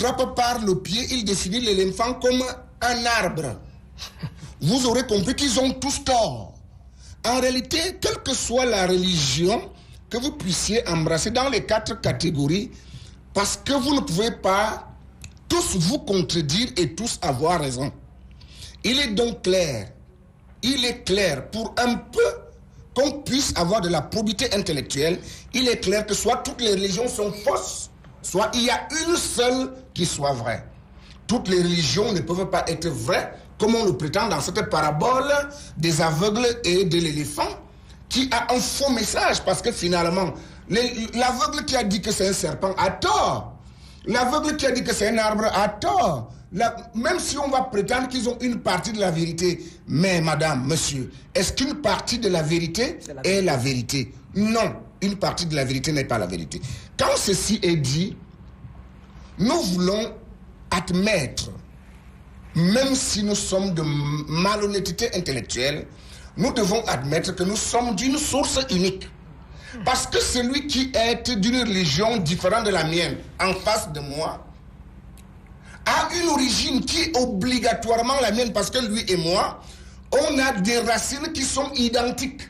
l'attrape par le pied, il définit l'éléphant comme un arbre. Vous aurez compris qu'ils ont tous tort. En réalité, quelle que soit la religion que vous puissiez embrasser dans les 4 catégories, parce que vous ne pouvez pas tous vous contredire et tous avoir raison. Il est donc clair, pour un peu qu'on puisse avoir de la probité intellectuelle, il est clair que soit toutes les religions sont fausses, soit il y a une seule qui soit vraie. Toutes les religions ne peuvent pas être vraies, comme on le prétend dans cette parabole des aveugles et de l'éléphant, qui a un faux message, parce que finalement, l'aveugle qui a dit que c'est un serpent a tort. L'aveugle qui a dit que c'est un arbre a tort. Même si on va prétendre qu'ils ont une partie de la vérité. Mais madame, monsieur, est-ce qu'une partie de la vérité est la vérité? Non, une partie de la vérité n'est pas la vérité. Quand ceci est dit, nous voulons admettre, même si nous sommes de malhonnêteté intellectuelle, nous devons admettre que nous sommes d'une source unique. Parce que celui qui est d'une religion différente de la mienne, en face de moi, a une origine qui est obligatoirement la mienne, parce que lui et moi, on a des racines qui sont identiques.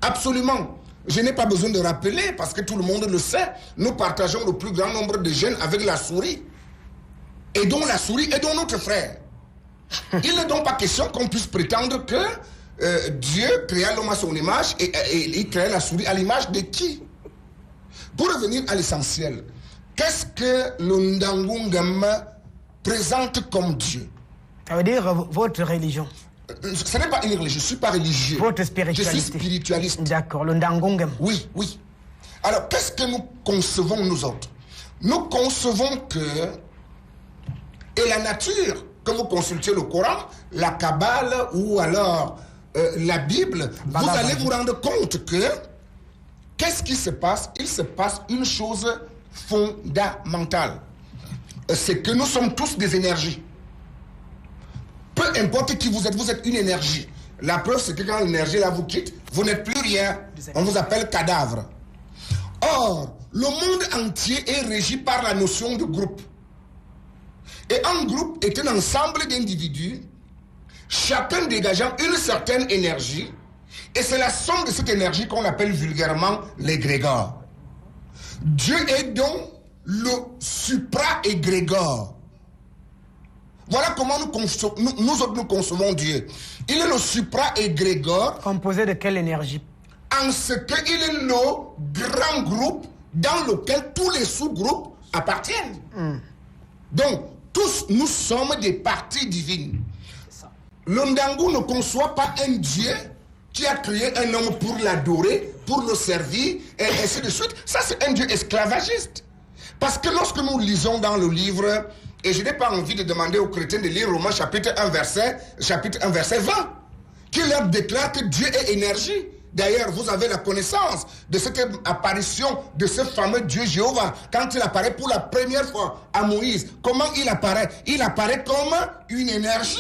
Absolument. Je n'ai pas besoin de rappeler, parce que tout le monde le sait, nous partageons le plus grand nombre de gènes avec la souris. Et dont la souris est donc notre frère. Il n'est donc pas question qu'on puisse prétendre que Dieu créa l'homme à son image et il créa la souris à l'image de qui? Pour revenir à l'essentiel, qu'est-ce que le Ndangungam présente comme Dieu? Ça veut dire votre religion. Ce n'est pas une religion, je ne suis pas religieux. Votre spiritualité. Je suis spiritualiste. D'accord, le Ndangungam. Oui, oui. Alors, qu'est-ce que nous concevons, nous autres? Nous concevons que, et la nature, que vous consultiez le Coran, la Kabbale ou alors la Bible, vous allez vous rendre compte que, qu'est-ce qui se passe? Il se passe une chose fondamentale. C'est que nous sommes tous des énergies. Peu importe qui vous êtes une énergie. La preuve, c'est que quand l'énergie là vous quitte, vous n'êtes plus rien. On vous appelle cadavre. Or, le monde entier est régi par la notion de groupe. Et un groupe est un ensemble d'individus, chacun dégageant une certaine énergie, et c'est la somme de cette énergie qu'on appelle vulgairement l'égrégore. Dieu est donc le supra-égrégore. Voilà comment nous concevons Dieu. Il est le supra-égrégore. Composé de quelle énergie? En ce qu'il est le grand groupe dans lequel tous les sous-groupes appartiennent. Donc, tous nous sommes des parties divines. Le Ndangu ne conçoit pas un Dieu qui a créé un homme pour l'adorer, pour le servir, et ainsi de suite. Ça, c'est un Dieu esclavagiste. Parce que lorsque nous lisons dans le livre, et je n'ai pas envie de demander aux chrétiens de lire Romains chapitre 1 verset 20, qui leur déclare que Dieu est énergie. D'ailleurs, vous avez la connaissance de cette apparition de ce fameux Dieu Jéhovah, quand il apparaît pour la première fois à Moïse. Comment il apparaît? Il apparaît comme une énergie.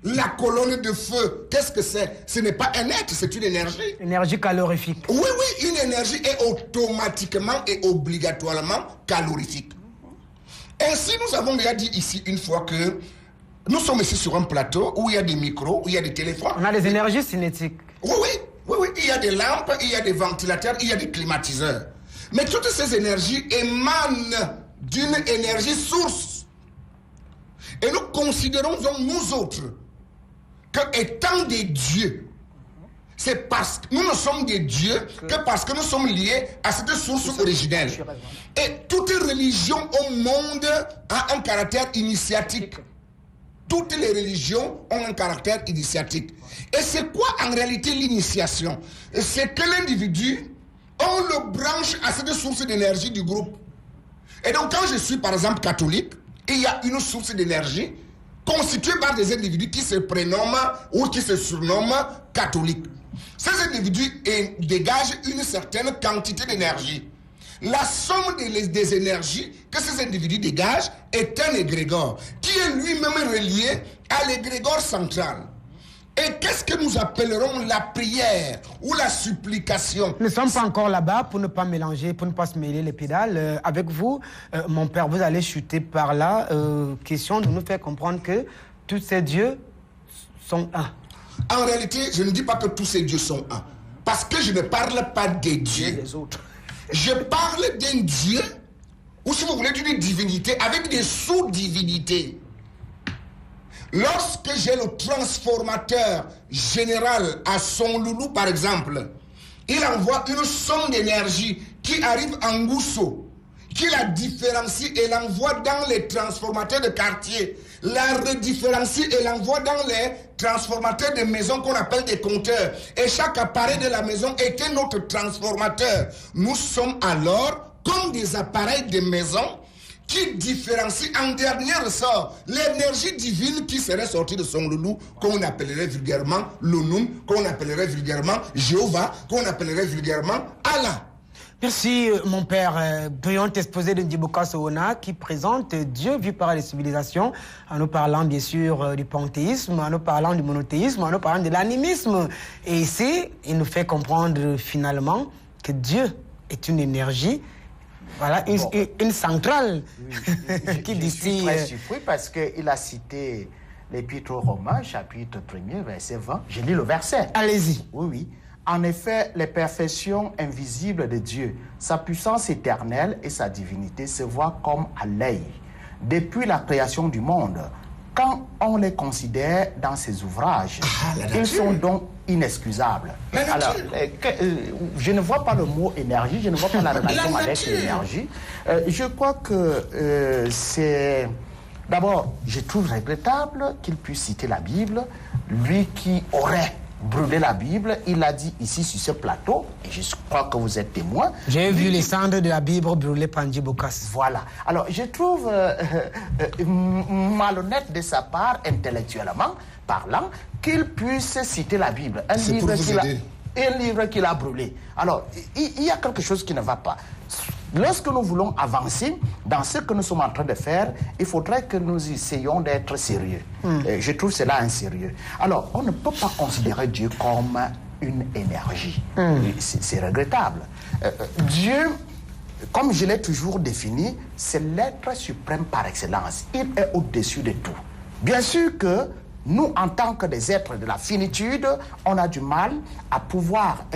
La colonne de feu, qu'est-ce que c'est? Ce n'est pas un être, c'est une énergie. Énergie calorifique. Oui, oui, une énergie est automatiquement et obligatoirement calorifique. Ainsi, nous avons déjà dit ici une fois que nous sommes ici sur un plateau où il y a des micros, où il y a des téléphones. On a des énergies cinétiques. Oui, oui, oui, oui. Il y a des lampes, il y a des ventilateurs, il y a des climatiseurs. Mais toutes ces énergies émanent d'une énergie source. Et nous considérons donc nous autres que étant des dieux, c'est parce que nous ne sommes des dieux que parce que nous sommes liés à cette source originelle. Et toute religion au monde a un caractère initiatique. Toutes les religions ont un caractère initiatique. Et c'est quoi en réalité l'initiation? C'est que l'individu, on le branche à cette source d'énergie du groupe. Et donc quand je suis par exemple catholique, il y a une source d'énergie constituée par des individus qui se prénomment ou qui se surnomment catholiques. Ces individus dégagent une certaine quantité d'énergie. La somme des énergies que ces individus dégagent est un égrégore qui est lui-même relié à l'égrégore central. Et qu'est-ce que nous appellerons la prière ou la supplication? Nous ne sommes pas encore là-bas pour ne pas mélanger, pour ne pas se mêler les pédales. Avec vous, mon père, vous allez chuter par là. Question de nous faire comprendre que tous ces dieux sont un. En réalité, je ne dis pas que tous ces dieux sont un. Parce que je ne parle pas des dieux. Les autres. Je parle d'un Dieu, ou si vous voulez, d'une divinité avec des sous-divinités. Lorsque j'ai le transformateur général à Sonloulou, par exemple, il envoie une somme d'énergie qui arrive en Gousso, qui la différencie et l'envoie dans les transformateurs de quartier, la redifférencie et l'envoie dans les transformateurs de maison qu'on appelle des compteurs. Et chaque appareil de la maison est un autre transformateur. Nous sommes alors comme des appareils de maison qui différencie en dernier ressort l'énergie divine qui serait sortie de son loulou, qu'on appellerait vulgairement l'Onum, qu'on appellerait vulgairement Jéhovah, qu'on appellerait vulgairement Allah. Merci, mon père. Brillant exposé de Ndiboka Soona qui présente Dieu vu par les civilisations, en nous parlant bien sûr du panthéisme, en nous parlant du monothéisme, en nous parlant de l'animisme. Et ici, il nous fait comprendre finalement que Dieu est une énergie. Voilà, une centrale qui je suis d'ici... très surpris parce qu'il a cité l'Épître aux Romains, chapitre 1er, verset 20. Je lis le verset. Allez-y. Oui, oui. En effet, les perfections invisibles de Dieu, sa puissance éternelle et sa divinité se voient comme à l'œil. Depuis la création du monde, quand on les considère dans ses ouvrages, ils sont donc inexcusables. Alors, je ne vois pas le mot énergie, je ne vois pas la relation avec l'énergie. Je crois que c'est... D'abord, je trouve regrettable qu'il puisse citer la Bible, lui qui aurait brûlé la Bible. Il l'a dit ici sur ce plateau, et je crois que vous êtes témoin. J'ai vu les cendres de la Bible brûlées par Ndibokas. Voilà. Alors, je trouve malhonnête de sa part, intellectuellement parlant, qu'il puisse citer la Bible. Un livre qu'il a brûlé. Alors, il y a quelque chose qui ne va pas. Lorsque nous voulons avancer dans ce que nous sommes en train de faire, il faudrait que nous essayions d'être sérieux. Je trouve cela insérieux. Alors, on ne peut pas considérer Dieu comme une énergie. C'est regrettable. Dieu, comme je l'ai toujours défini, c'est l'être suprême par excellence. Il est au-dessus de tout. Bien sûr que nous, en tant que des êtres de la finitude, on a du mal à pouvoir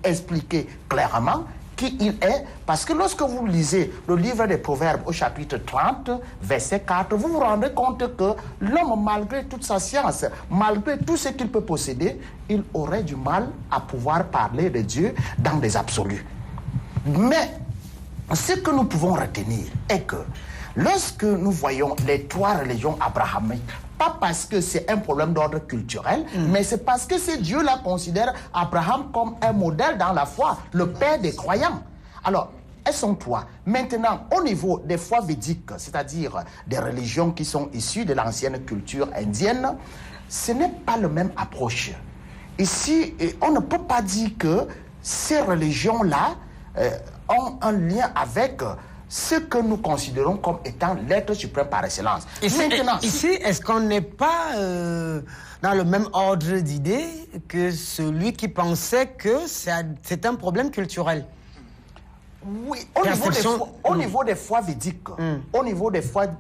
expliquer clairement qui il est, parce que lorsque vous lisez le livre des Proverbes au chapitre 30, verset 4, vous vous rendez compte que l'homme, malgré toute sa science, malgré tout ce qu'il peut posséder, il aurait du mal à pouvoir parler de Dieu dans des absolus. Mais ce que nous pouvons retenir est que lorsque nous voyons les trois religions abrahamiques, pas parce que c'est un problème d'ordre culturel, mais c'est parce que ces dieux-là considèrent Abraham comme un modèle dans la foi, le père des croyants. Alors, elles sont trois. Maintenant, au niveau des foi védiques, c'est-à-dire des religions qui sont issues de l'ancienne culture indienne, ce n'est pas la même approche. Ici, on ne peut pas dire que ces religions-là ont un lien avec ce que nous considérons comme étant l'être suprême par excellence. Ici, est-ce qu'on n'est pas dans le même ordre d'idée que celui qui pensait que c'est un problème culturel? Oui, au niveau des foi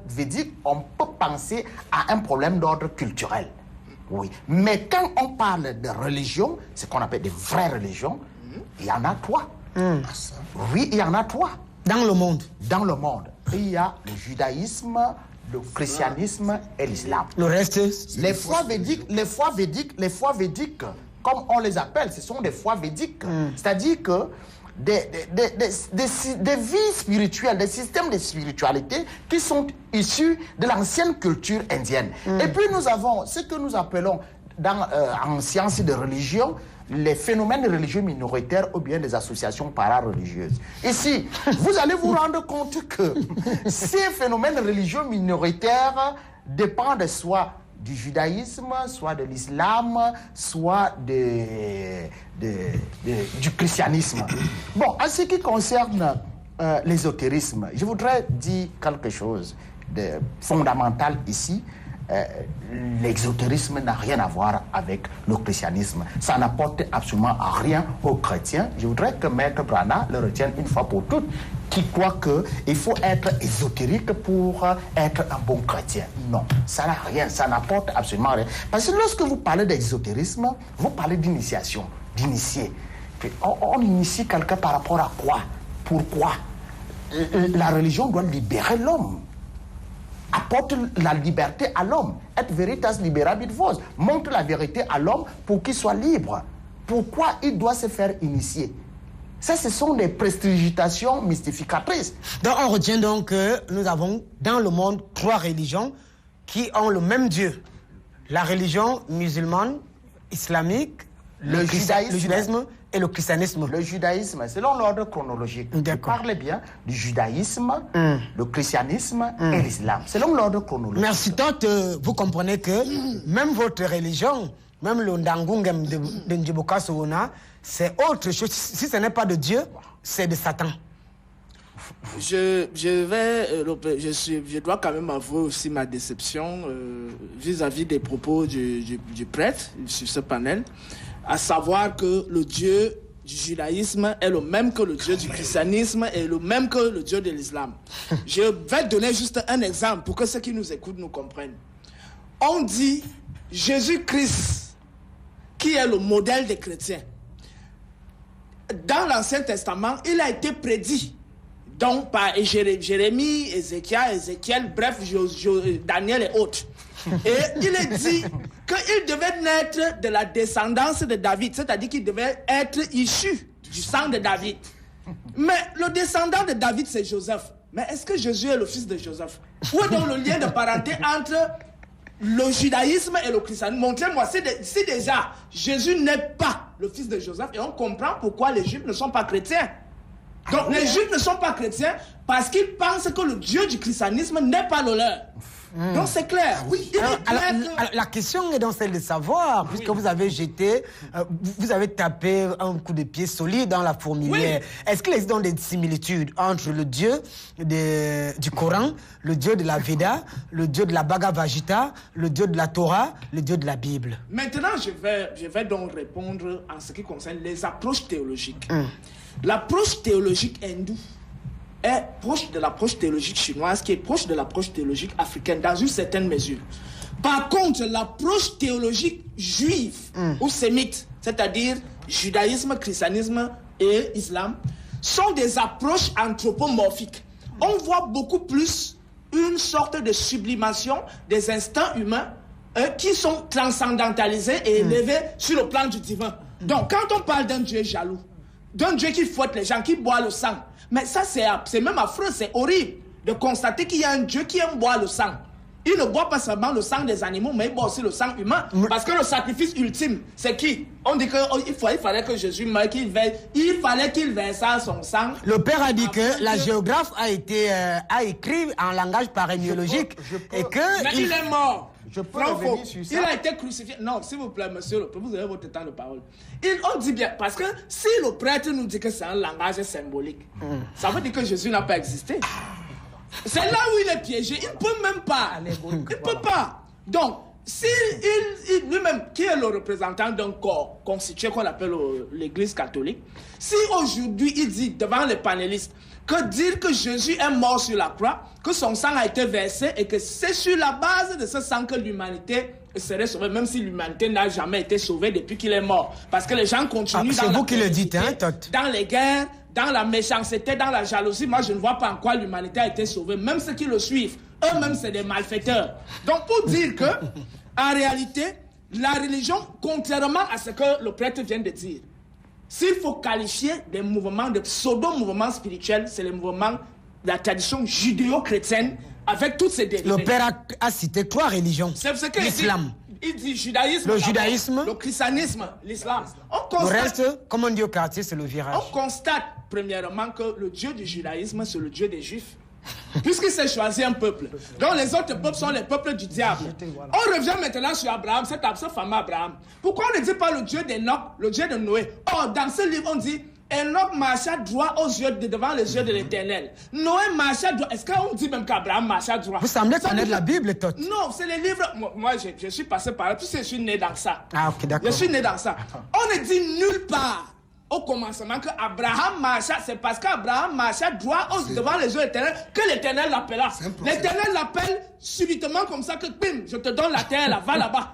védiques, on peut penser à un problème d'ordre culturel. Oui, mais quand on parle de religion, ce qu'on appelle des vraies religions, il y en a trois. Oui, il y en a trois. Dans le monde. Dans le monde. Il y a le judaïsme, le christianisme et l'islam. Le reste, les foi védiques, comme on les appelle, ce sont des foi védiques. C'est-à-dire que des vies spirituelles, des systèmes de spiritualité qui sont issus de l'ancienne culture indienne. Et puis nous avons ce que nous appelons en sciences de religion les phénomènes religieux minoritaires ou bien des associations para-religieuses. Ici, vous allez vous rendre compte que ces phénomènes religieux minoritaires dépendent soit du judaïsme, soit de l'islam, soit du christianisme. Bon, en ce qui concerne l'ésotérisme, je voudrais dire quelque chose de fondamental ici. l'exotérisme n'a rien à voir avec le christianisme. Ça n'apporte absolument rien aux chrétiens. Je voudrais que Maître Brana le retienne une fois pour toutes, qui croit qu'il faut être ésotérique pour être un bon chrétien. Non, ça n'a rien, ça n'apporte absolument rien. Parce que lorsque vous parlez d'exotérisme, vous parlez d'initiation, d'initier. On initie quelqu'un par rapport à quoi? Pourquoi? La religion doit libérer l'homme, apporte la liberté à l'homme. Et veritas liberabit vos, montre la vérité à l'homme pour qu'il soit libre. Pourquoi il doit se faire initier? Ça, ce sont des prestidigitations mystificatrices. Donc on retient donc que nous avons dans le monde 3 religions qui ont le même Dieu. La religion musulmane, islamique, le judaïsme et le christianisme. Le judaïsme, selon l'ordre chronologique. Vous parlez bien du judaïsme, le christianisme et l'islam. Selon l'ordre chronologique. Merci Tot, vous comprenez que même votre religion, même le Ndangungem de Ndjiboka Sowona, c'est autre chose. Si ce n'est pas de Dieu, c'est de Satan. Je dois quand même avouer aussi ma déception vis-à-vis des propos du prêtre sur ce panel, à savoir que le Dieu du judaïsme est le même que le Dieu du christianisme et le même que le Dieu de l'islam. Je vais donner juste un exemple pour que ceux qui nous écoutent nous comprennent. On dit Jésus-Christ, qui est le modèle des chrétiens. Dans l'Ancien Testament, il a été prédit donc par Jérémie, Ézéchiel, bref, Daniel et autres. Et il est dit qu'il devait naître de la descendance de David, c'est-à-dire qu'il devait être issu du sang de David. Mais le descendant de David, c'est Joseph. Mais est-ce que Jésus est le fils de Joseph? Où est donc le lien de parenté entre le judaïsme et le christianisme? Montrez-moi si déjà Jésus n'est pas le fils de Joseph, et on comprend pourquoi les Juifs ne sont pas chrétiens. Donc les Juifs ne sont pas chrétiens parce qu'ils pensent que le Dieu du christianisme n'est pas le leur. Donc c'est clair. La question est dans celle de savoir, puisque vous avez jeté, vous avez tapé un coup de pied solide dans la fourmilière. Est-ce qu'il existe donc des similitudes entre le Dieu du Coran, le Dieu de la Veda, le Dieu de la Bhagavad Gita, le Dieu de la Torah, le Dieu de la Bible? Maintenant, je vais donc répondre en ce qui concerne les approches théologiques. L'approche théologique hindoue est proche de l'approche théologique chinoise, qui est proche de l'approche théologique africaine dans une certaine mesure. Par contre, l'approche théologique juive ou sémite, c'est-à-dire judaïsme, christianisme et islam, sont des approches anthropomorphiques. On voit beaucoup plus une sorte de sublimation des instincts humains qui sont transcendantalisés et élevés sur le plan du divin. Donc, quand on parle d'un Dieu jaloux, d'un Dieu qui fouette les gens, qui boit le sang, mais ça, c'est même affreux, c'est horrible de constater qu'il y a un Dieu qui aime boire le sang. Il ne boit pas seulement le sang des animaux, mais il boit aussi le sang humain. Parce que le sacrifice ultime, c'est qui? On dit qu'il fallait que Jésus meure, il fallait qu'il versât son sang. Le père a dit que la géographe a écrit en langage parémiologique et que... Mais il est mort. Je peux revenir sur ça. Il a été crucifié. Non, s'il vous plaît, monsieur, vous avez votre temps de parole. On dit bien, parce que si le prêtre nous dit que c'est un langage symbolique, ça veut dire que Jésus n'a pas existé. C'est là où il est piégé. Il ne peut même pas. Il ne peut pas. Donc, si lui-même, qui est le représentant d'un corps constitué qu'on appelle l'Église catholique, si aujourd'hui il dit devant les panélistes que dire que Jésus est mort sur la croix, que son sang a été versé et que c'est sur la base de ce sang que l'humanité serait sauvée, même si l'humanité n'a jamais été sauvée depuis qu'il est mort. Parce que les gens continuent c'est vous qui le dites, hein, Tot. Dans les guerres, dans la méchanceté, dans la jalousie. Moi, je ne vois pas en quoi l'humanité a été sauvée. Même ceux qui le suivent, eux-mêmes, c'est des malfaiteurs. Donc, pour dire que, en réalité, la religion, contrairement à ce que le prêtre vient de dire, s'il faut qualifier des mouvements, de pseudo-mouvements spirituels, c'est les mouvements de la tradition judéo-chrétienne avec toutes ses dérivés. Le père a cité 3 religions. C'est ce qu'il dit. Il dit judaïsme, le judaïsme, le christianisme, l'islam. Le reste, comme on dit au quartier, c'est le virage. On constate, premièrement, que le Dieu du judaïsme, c'est le Dieu des Juifs. Puisqu'il s'est choisi un peuple. Donc les autres peuples sont les peuples du diable. On revient maintenant sur Abraham, ce fameux Abraham. Pourquoi on ne dit pas le Dieu d'Enoch, le Dieu de Noé? Or, dans ce livre, on dit, Enoch marcha droit devant les yeux de l'Éternel. Noé marcha droit. Est-ce qu'on dit même qu'Abraham marcha droit? Vous semblez connaître la Bible, Tot. Non, c'est les livres. Moi, je suis passé par là. Tu sais, je suis né dans ça. Ah, ok, d'accord. Je suis né dans ça. On ne dit nulle part au commencement que Abraham marcha. C'est parce qu'Abraham marcha droit devant les yeux de l'Éternel que l'Éternel l'appela. L'Éternel l'appelle subitement comme ça que bim, je te donne la terre, là, va là-bas.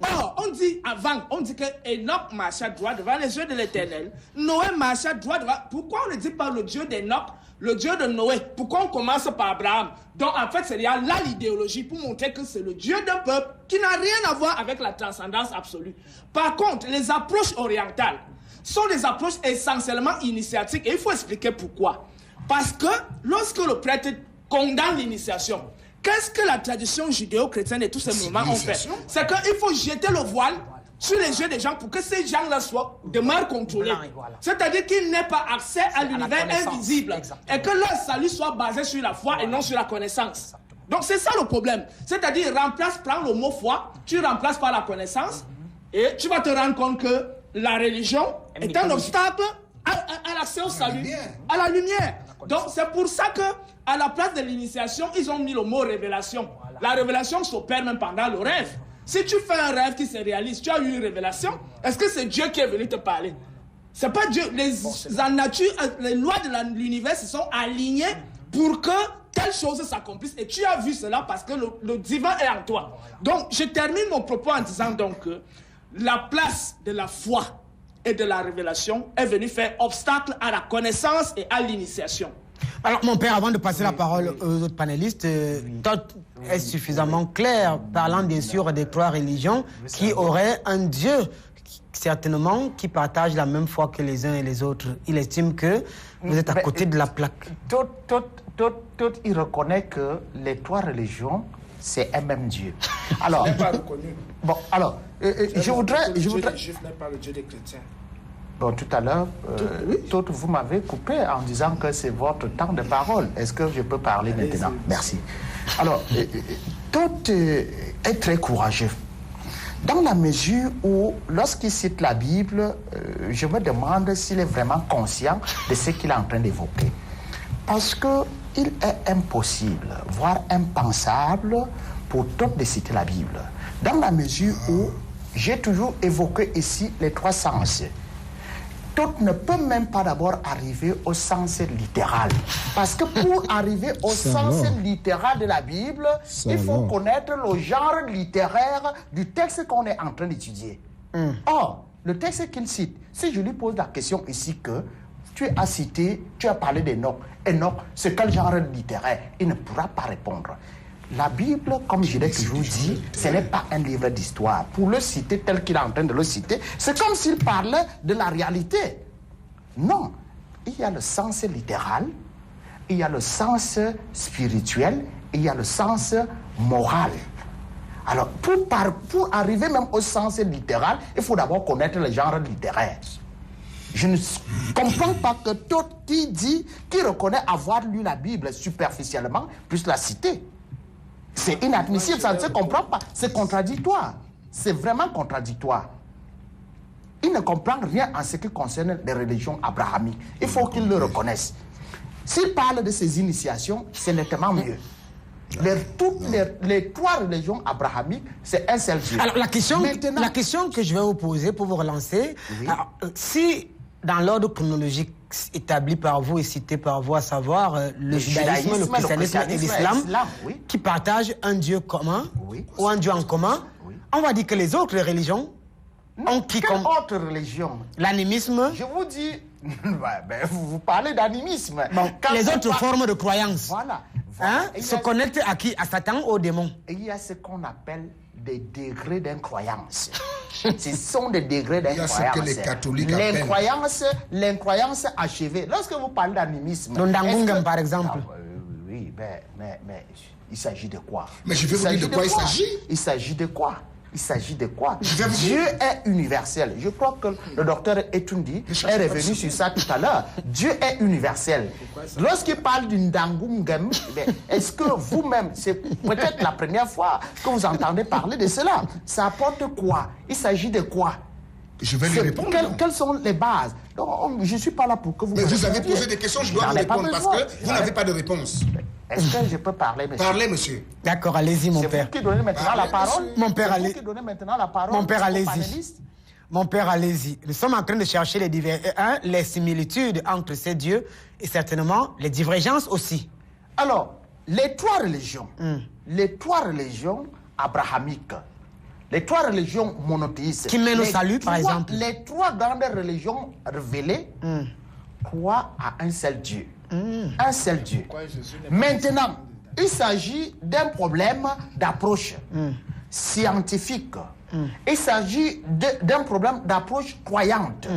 Or, on dit avant, on dit que Enoch marcha droit devant les yeux de l'Éternel. Noé marcha droit devant. Pourquoi on ne dit pas le Dieu d'Enoch, le Dieu de Noé? Pourquoi on commence par Abraham? Donc, en fait, c'est là l'idéologie pour montrer que c'est le Dieu d'un peuple qui n'a rien à voir avec la transcendance absolue. Par contre, les approches orientales sont des approches essentiellement initiatiques et il faut expliquer pourquoi. Parce que lorsque le prêtre condamne l'initiation, qu'est-ce que la tradition judéo-chrétienne et tous ces mouvements ont fait? C'est qu'il faut jeter le voile sur les yeux des gens pour que ces gens-là demeurent contrôlés. Voilà. C'est-à-dire qu'ils n'aient pas accès à l'univers invisible. Exactement. Et que leur salut soit basé sur la foi et non sur la connaissance. Exactement. Donc c'est ça le problème. C'est-à-dire prends le mot foi, tu remplaces par la connaissance et tu vas te rendre compte que la religion est un obstacle à l'accès au salut, à la lumière. Donc c'est pour ça que à la place de l'initiation, ils ont mis le mot révélation. Voilà. La révélation s'opère même pendant le rêve. Si tu fais un rêve qui se réalise, tu as eu une révélation, est-ce que c'est Dieu qui est venu te parler? C'est pas Dieu. Les lois de l'univers se sont alignées pour que telle chose s'accomplisse. Et tu as vu cela parce que le divin est en toi. Donc, je termine mon propos en disant donc que la place de la foi et de la révélation est venue faire obstacle à la connaissance et à l'initiation. Alors, mon père, avant de passer la parole aux autres panélistes, Tot est suffisamment clair, parlant bien sûr des trois religions qui auraient un Dieu, certainement, qui partage la même foi que les uns et les autres. Il estime que vous êtes à côté de la plaque. Tot, il reconnaît que les trois religions, c'est un même Dieu. Alors, n'est pas reconnu. Bon, alors, je voudrais... Le Dieu des Juifs n'est pas le Dieu des chrétiens. Bon, tout à l'heure, vous m'avez coupé en disant que c'est votre temps de parole. Est-ce que je peux parler maintenant? Merci. Alors, Tot est très courageux. Dans la mesure où, lorsqu'il cite la Bible, je me demande s'il est vraiment conscient de ce qu'il est en train d'évoquer. Parce qu'il est impossible, voire impensable, pour Tot de citer la Bible. Dans la mesure où j'ai toujours évoqué ici les trois sens. Tot ne peut même pas d'abord arriver au sens littéral. Parce que pour arriver au sens littéral de la Bible, il faut connaître le genre littéraire du texte qu'on est en train d'étudier. Or, le texte qu'il cite, si je lui pose la question ici que tu as parlé d'Enoch. Enoch, c'est quel genre littéraire? Il ne pourra pas répondre. La Bible, comme je l'ai toujours dit, ce n'est pas un livre d'histoire. Pour le citer tel qu'il est en train de le citer, c'est comme s'il parlait de la réalité. Non, il y a le sens littéral, il y a le sens spirituel, il y a le sens moral. Alors, pour arriver même au sens littéral, il faut d'abord connaître le genre littéraire. Je ne comprends pas que Tot qui dit, qui reconnaît avoir lu la Bible superficiellement, puisse la citer. C'est inadmissible, ça ne se comprend pas. C'est contradictoire. C'est vraiment contradictoire. Il ne comprend rien en ce qui concerne les religions abrahamiques. Il faut qu'il le reconnaisse. S'il parle de ces initiations, c'est nettement mieux. Les trois religions abrahamiques, c'est un seul Dieu. Alors, la question que je vais vous poser pour vous relancer, alors, si dans l'ordre chronologique établi par vous et cité par vous, à savoir le judaïsme, le christianisme et l'islam, qui partagent un Dieu commun, ou un Dieu en commun, on va dire que les autres religions ont qui comme... Quelle autre religion? L'animisme. Je vous dis, vous parlez d'animisme. Bon, les autres formes de croyance. Voilà. Se connectent à qui? À Satan ou au démon? Il y a ce qu'on appelle des degrés d'incroyance. Ce sont des degrés d'incroyance. Il y a ce que les catholiques appellent. L'incroyance achevée. Lorsque vous parlez d'animisme... Ndangungam, par exemple. Oui, mais il s'agit de quoi? Mais je vais vous dire de quoi il s'agit. Il s'agit de quoi? Il s'agit de quoi? Dieu est universel. Je crois que le docteur Etundi est revenu sur ça tout à l'heure. Dieu est universel. Lorsqu'il parle d'une Ndangungam, est-ce que vous-même, c'est peut-être la première fois que vous entendez parler de cela? Ça apporte quoi? Il s'agit de quoi? Je vais lui répondre. Quelles sont les bases? Donc, je ne suis pas là pour que vous... Mais vous avez posé des questions, je dois vous répondre parce que vous n'avez pas de réponse. Est-ce que je peux parler, monsieur? Parlez, monsieur. D'accord, allez-y, mon père. C'est vous qui donnez maintenant la parole. Mon père, allez. C'est vous qui donnez maintenant la parole. Mon père, allez-y. Mon père, allez-y. Nous sommes en train de chercher les similitudes entre ces dieux et certainement les divergences aussi. Alors, les trois religions abrahamiques, les trois religions monothéistes, qui mènent au salut, par exemple. Les trois grandes religions révélées croient à un seul Dieu. Un seul Dieu. Maintenant, il s'agit d'un problème d'approche scientifique. Il s'agit d'un problème d'approche croyante.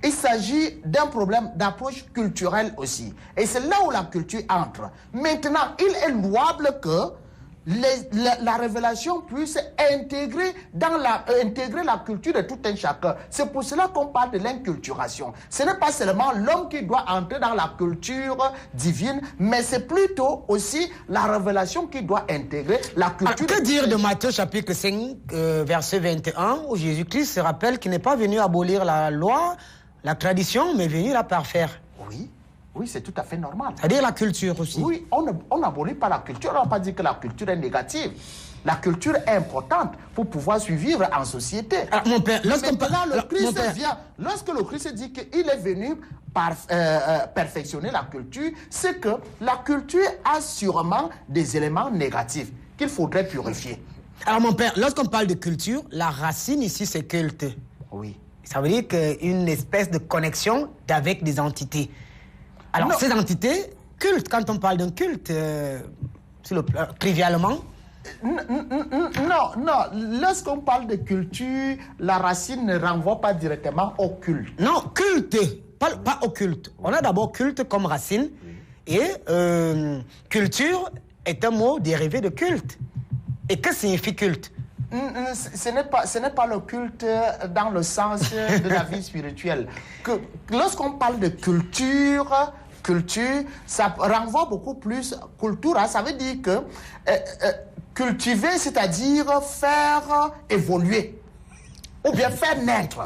Il s'agit d'un problème d'approche culturelle aussi. Et c'est là où la culture entre. Maintenant, il est louable que la révélation puisse intégrer la culture de tout un chacun. C'est pour cela qu'on parle de l'inculturation. Ce n'est pas seulement l'homme qui doit entrer dans la culture divine, mais c'est plutôt aussi la révélation qui doit intégrer la culture. Que dire de Matthieu chapitre 5, verset 21, où Jésus-Christ se rappelle qu'il n'est pas venu abolir la loi, la tradition, mais venu la parfaire? Oui, c'est tout à fait normal. C'est-à-dire la culture aussi. Oui, on n'abolit pas la culture. On n'a pas dit que la culture est négative. La culture est importante pour pouvoir survivre en société. Alors, mon père, lorsque le Christ dit qu'il est venu perfectionner la culture, c'est que la culture a sûrement des éléments négatifs qu'il faudrait purifier. Alors mon père, lorsqu'on parle de culture, la racine ici c'est culte. Oui. Ça veut dire qu'une espèce de connexion avec des entités. Alors, ces entités, culte, quand on parle d'un culte, trivialement. Non. Lorsqu'on parle de culture, la racine ne renvoie pas directement au culte. Non, culte, pas au culte. On a d'abord culte comme racine. Et culture est un mot dérivé de culte. Et que signifie culte? Ce n'est pas le culte dans le sens de la vie spirituelle. Lorsqu'on parle de culture, ça renvoie beaucoup plus cultura. Ça veut dire que cultiver, c'est-à-dire faire évoluer ou bien faire naître.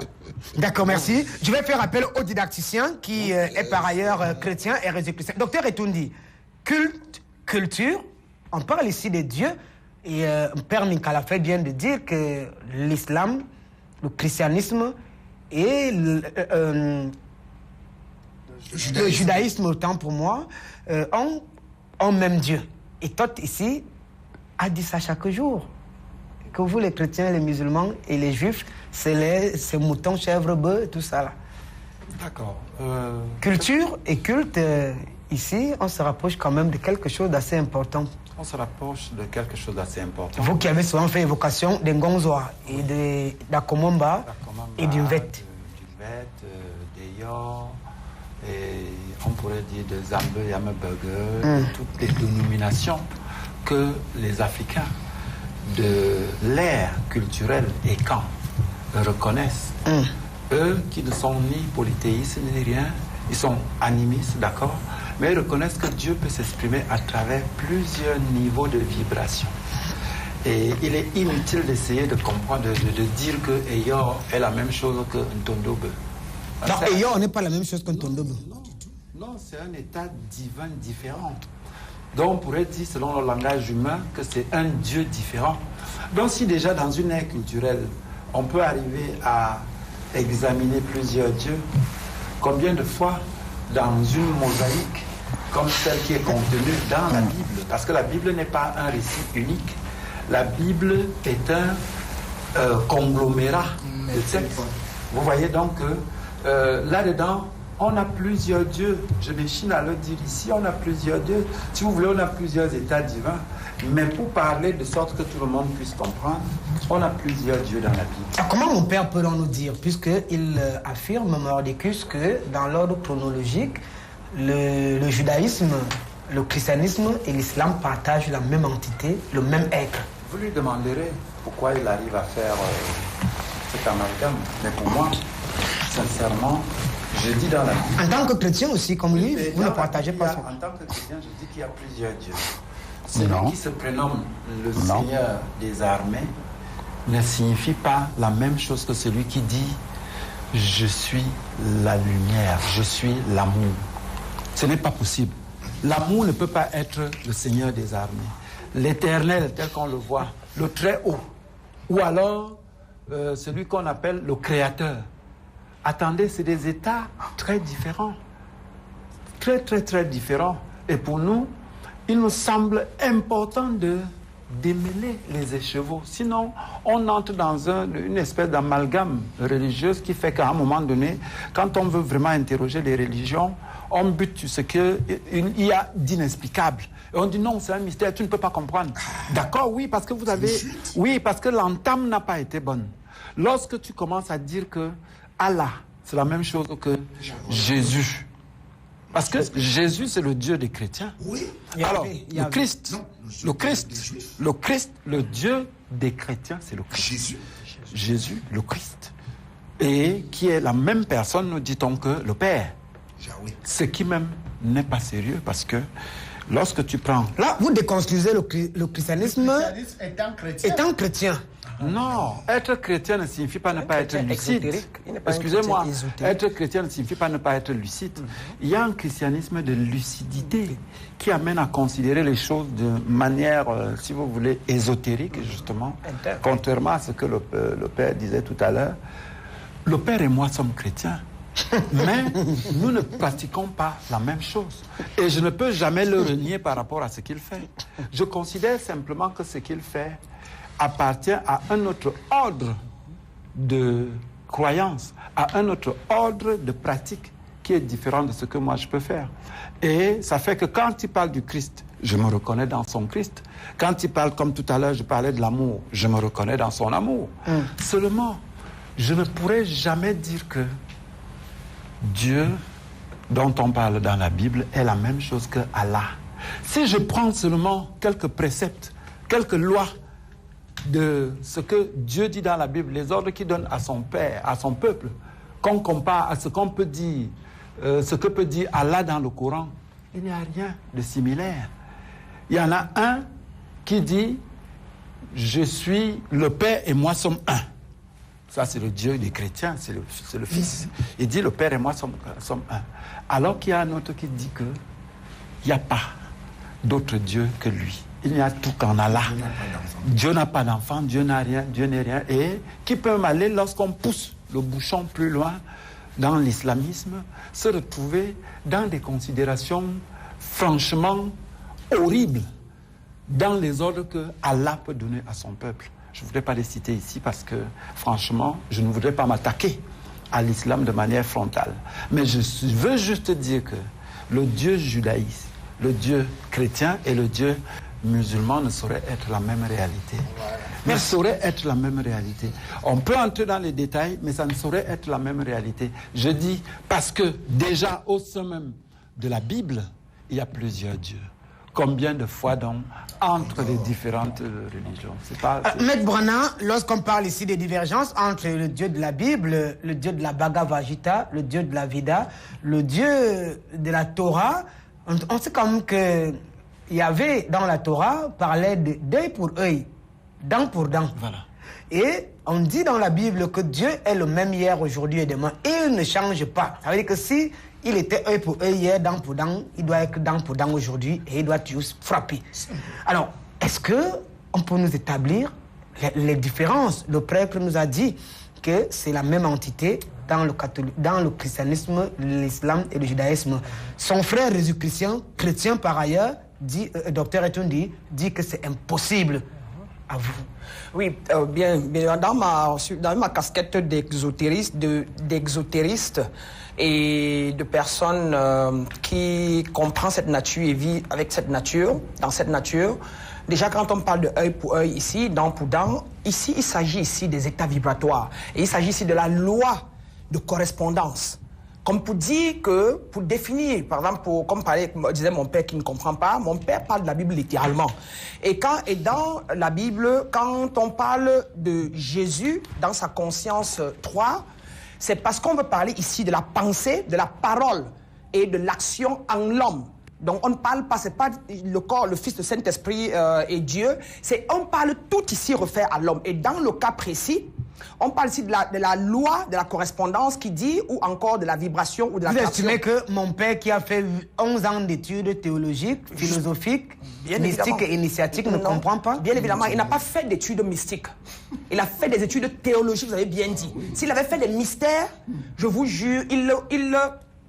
D'accord, merci. Je vais faire appel au didacticien qui est par ailleurs chrétien et résultat. Docteur Etundi, culte, culture, on parle ici de Dieu. Et Père Minkalafet vient de dire que l'islam, le christianisme et le judaïsme, autant pour moi, ont même Dieu. Et toi, ici, a dit ça chaque jour. Que vous, les chrétiens, les musulmans et les juifs, c'est moutons, chèvres, bœufs, tout ça là. D'accord. Culture et culte, ici, on se rapproche quand même de quelque chose d'assez important. On se rapproche de quelque chose d'assez important. Vous qui avez souvent fait évocation des Ngonzoa et d'Akomomba et du Mvet. Des Yor, et on pourrait dire de Zambe, Yameburger, toutes les dénominations que les Africains de l'ère culturelle et quand reconnaissent. Eux qui ne sont ni polythéistes ni rien, ils sont animistes, d'accord, mais ils reconnaissent que Dieu peut s'exprimer à travers plusieurs niveaux de vibration. Et il est inutile d'essayer de comprendre, de dire que Eyor est la même chose que Ntondobe. Non, Eyor n'est pas la même chose que Ntondobe. Non, c'est un état divin différent. Donc on pourrait dire, selon le langage humain, que c'est un Dieu différent. Donc si déjà dans une ère culturelle, on peut arriver à examiner plusieurs dieux, combien de fois dans une mosaïque comme celle qui est contenue dans la Bible, parce que la Bible n'est pas un récit unique, la Bible est un conglomérat de textes. Vous voyez donc que là-dedans, on a plusieurs dieux. Je m'échine à le dire ici, on a plusieurs dieux. Si vous voulez, on a plusieurs états divins. Mais pour parler de sorte que tout le monde puisse comprendre, on a plusieurs dieux dans la Bible. Comment mon père peut nous dire, puisqu'il affirme, Mordicus, que dans l'ordre chronologique, le judaïsme, le christianisme et l'islam partagent la même entité, le même être. Vous lui demanderez pourquoi il arrive à faire cet amalgame. Mais pour moi, sincèrement, je dis dans la Bible... En tant que chrétien aussi, comme lui, vous ne partagez pas ça. En tant que chrétien, je dis qu'il y a plusieurs dieux. Celui qui se prénomme le Seigneur des armées ne signifie pas la même chose que celui qui dit je suis la lumière, je suis l'amour. Ce n'est pas possible. L'amour ne peut pas être le Seigneur des armées, l'Éternel tel qu'on le voit, le Très-Haut, ou alors celui qu'on appelle le Créateur. Attendez, c'est des états très différents, très très très différents. Et pour nous, il nous semble important de démêler les écheveaux. Sinon, on entre dans une espèce d'amalgame religieuse qui fait qu'à un moment donné, quand on veut vraiment interroger les religions, on bute sur ce qu'il y a d'inexplicable. Et on dit non, c'est un mystère, tu ne peux pas comprendre. D'accord, oui, parce que vous avez... Oui, parce que l'entame n'a pas été bonne. Lorsque tu commences à dire que Allah, c'est la même chose que Jésus. Parce que Jésus, c'est le Dieu des chrétiens. Oui. Alors, le Christ, le Dieu des chrétiens, c'est le Christ. Jésus, le Christ. Et qui est la même personne, nous dit-on, que le Père. Ce qui même n'est pas sérieux, parce que lorsque tu prends... Là, vous déconstruisez le christianisme étant chrétien. Non, être chrétien ne signifie pas ne pas être lucide. Excusez-moi, être chrétien ne signifie pas ne pas être lucide. Il y a un christianisme de lucidité qui amène à considérer les choses de manière, si vous voulez, ésotérique, justement, contrairement à ce que le Père disait tout à l'heure. Le Père et moi sommes chrétiens, mais nous ne pratiquons pas la même chose. Et je ne peux jamais le renier par rapport à ce qu'il fait. Je considère simplement que ce qu'il fait appartient à un autre ordre de croyance, à un autre ordre de pratique qui est différent de ce que moi je peux faire. Et ça fait que quand il parle du Christ, je me reconnais dans son Christ. Quand il parle, comme tout à l'heure, je parlais de l'amour, je me reconnais dans son amour. Seulement, je ne pourrais jamais dire que Dieu, dont on parle dans la Bible, est la même chose que Allah. Si je prends seulement quelques préceptes, quelques lois, de ce que Dieu dit dans la Bible, les ordres qu'il donne à son Père, à son peuple, qu'on compare à ce qu'on peut dire, ce que peut dire Allah dans le Coran, il n'y a rien de similaire. Il y en a un qui dit « Je suis le Père et moi sommes un ». Ça, c'est le Dieu des chrétiens, c'est le Fils. Il dit « Le Père et moi sommes un ». Alors qu'il y a un autre qui dit que il n'y a pas d'autre Dieu que lui. Il y a tout qu'en Allah. Dieu n'a pas d'enfant, Dieu n'a rien, Dieu n'est rien. Et qui peut aller, lorsqu'on pousse le bouchon plus loin dans l'islamisme, se retrouver dans des considérations franchement horribles dans les ordres que Allah peut donner à son peuple. Je ne voudrais pas les citer ici parce que, franchement, je ne voudrais pas m'attaquer à l'islam de manière frontale. Mais je veux juste dire que le Dieu judaïste, le Dieu chrétien et le Dieu musulman ne saurait être la même réalité. Ne saurait être la même réalité. On peut entrer dans les détails, mais ça ne saurait être la même réalité. Je dis parce que déjà au sein même de la Bible, il y a plusieurs dieux. Combien de fois donc entre les différentes religions? Maître Brana, lorsqu'on parle ici des divergences entre le Dieu de la Bible, le Dieu de la Bhagavad Gita, le Dieu de la Veda, le Dieu de la Torah, on sait quand même que Yahvé, dans la Torah, parlait d'œil pour œil, dent pour dent. Voilà. Et on dit dans la Bible que Dieu est le même hier, aujourd'hui et demain. Et il ne change pas. Ça veut dire que si il était œil pour œil hier, dent pour dent, il doit être dent pour dent aujourd'hui et il doit toujours frapper. Alors, est-ce qu'on peut nous établir les différences? Le prêtre nous a dit que c'est la même entité dans le christianisme, l'islam et le judaïsme. Son frère Jésus-Chrétien, chrétien par ailleurs, docteur Etundi, dit que c'est impossible. À vous. Oui, bien dans ma casquette d'exotériste et de personne qui comprend cette nature et vit avec cette nature, dans cette nature, déjà quand on parle de œil pour œil ici, dent pour dent, ici il s'agit ici des états vibratoires et il s'agit ici de la loi de correspondance. Comme pour dire que, pour définir, par exemple, comme disait mon père qui ne comprend pas, mon père parle de la Bible littéralement. Et dans la Bible, quand on parle de Jésus, dans sa conscience 3, c'est parce qu'on veut parler ici de la pensée, de la parole et de l'action en l'homme. Donc on ne parle pas, c'est pas le corps, le Fils, le Saint-Esprit et Dieu, on parle tout ici refaire à l'homme. Et dans le cas précis, On parle ici de la loi de la correspondance qui dit, ou encore de la vibration ou de la Vous traction. estimez que mon père qui a fait 11 ans d'études théologiques, philosophiques, mystiques et initiatiques ne comprend pas? Bien évidemment, il n'a pas fait d'études mystiques. Il a fait des études théologiques, vous avez bien dit. S'il avait fait des mystères, je vous jure,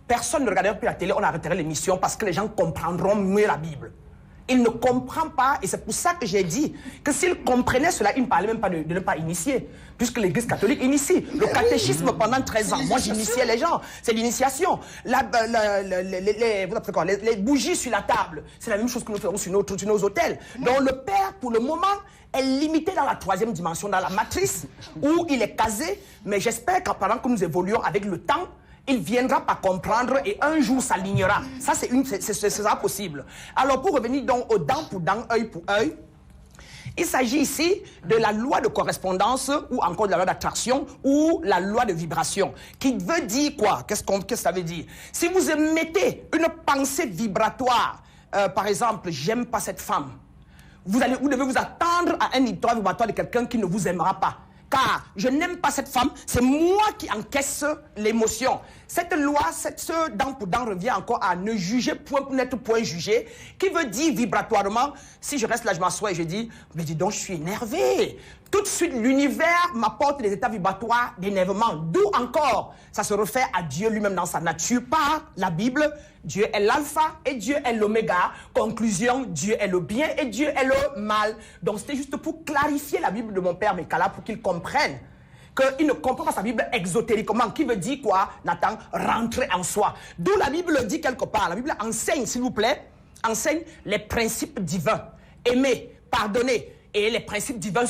personne ne regarderait plus la télé, on arrêterait l'émission parce que les gens comprendront mieux la Bible. Il ne comprend pas, et c'est pour ça que j'ai dit que s'il comprenait cela, il ne parlait même pas de ne pas initier, puisque l'Église catholique initie. Le catéchisme pendant 13 ans, moi j'initiais les gens, c'est l'initiation. Les bougies sur la table, c'est la même chose que nous faisons sur nos hôtels. Donc le Père, pour le moment, est limité dans la 3e dimension, dans la matrice, où il est casé, mais j'espère que pendant que nous évoluons avec le temps, il viendra pas comprendre et un jour s'alignera. Ça, ce sera possible. Alors, pour revenir donc aux dents pour dents, œil pour œil, il s'agit ici de la loi de correspondance ou encore de la loi d'attraction ou la loi de vibration. Qui veut dire quoi? Qu'est-ce que ça veut dire? Si vous émettez une pensée vibratoire, par exemple, j'aime pas cette femme, vous devez vous attendre à un état vibratoire de quelqu'un qui ne vous aimera pas. Car je n'aime pas cette femme, c'est moi qui encaisse l'émotion. Cette loi, ce dent pour dent revient encore à ne juger point pour n'être point jugé, qui veut dire vibratoirement, si je reste là, je m'assois et je dis, mais dis donc, je suis énervé. Tout de suite, l'univers m'apporte des états vibratoires d'énervement. D'où encore, ça se réfère à Dieu lui-même dans sa nature par la Bible. Dieu est l'alpha et Dieu est l'oméga. Conclusion, Dieu est le bien et Dieu est le mal. Donc c'était juste pour clarifier la Bible de mon père Mekala pour qu'il comprenne qu'il ne comprend pas sa Bible exotériquement. Qui veut dire quoi, Nathan? Rentrer en soi. D'où la Bible dit quelque part. La Bible enseigne, s'il vous plaît, enseigne les principes divins. Aimer, pardonner et les principes divins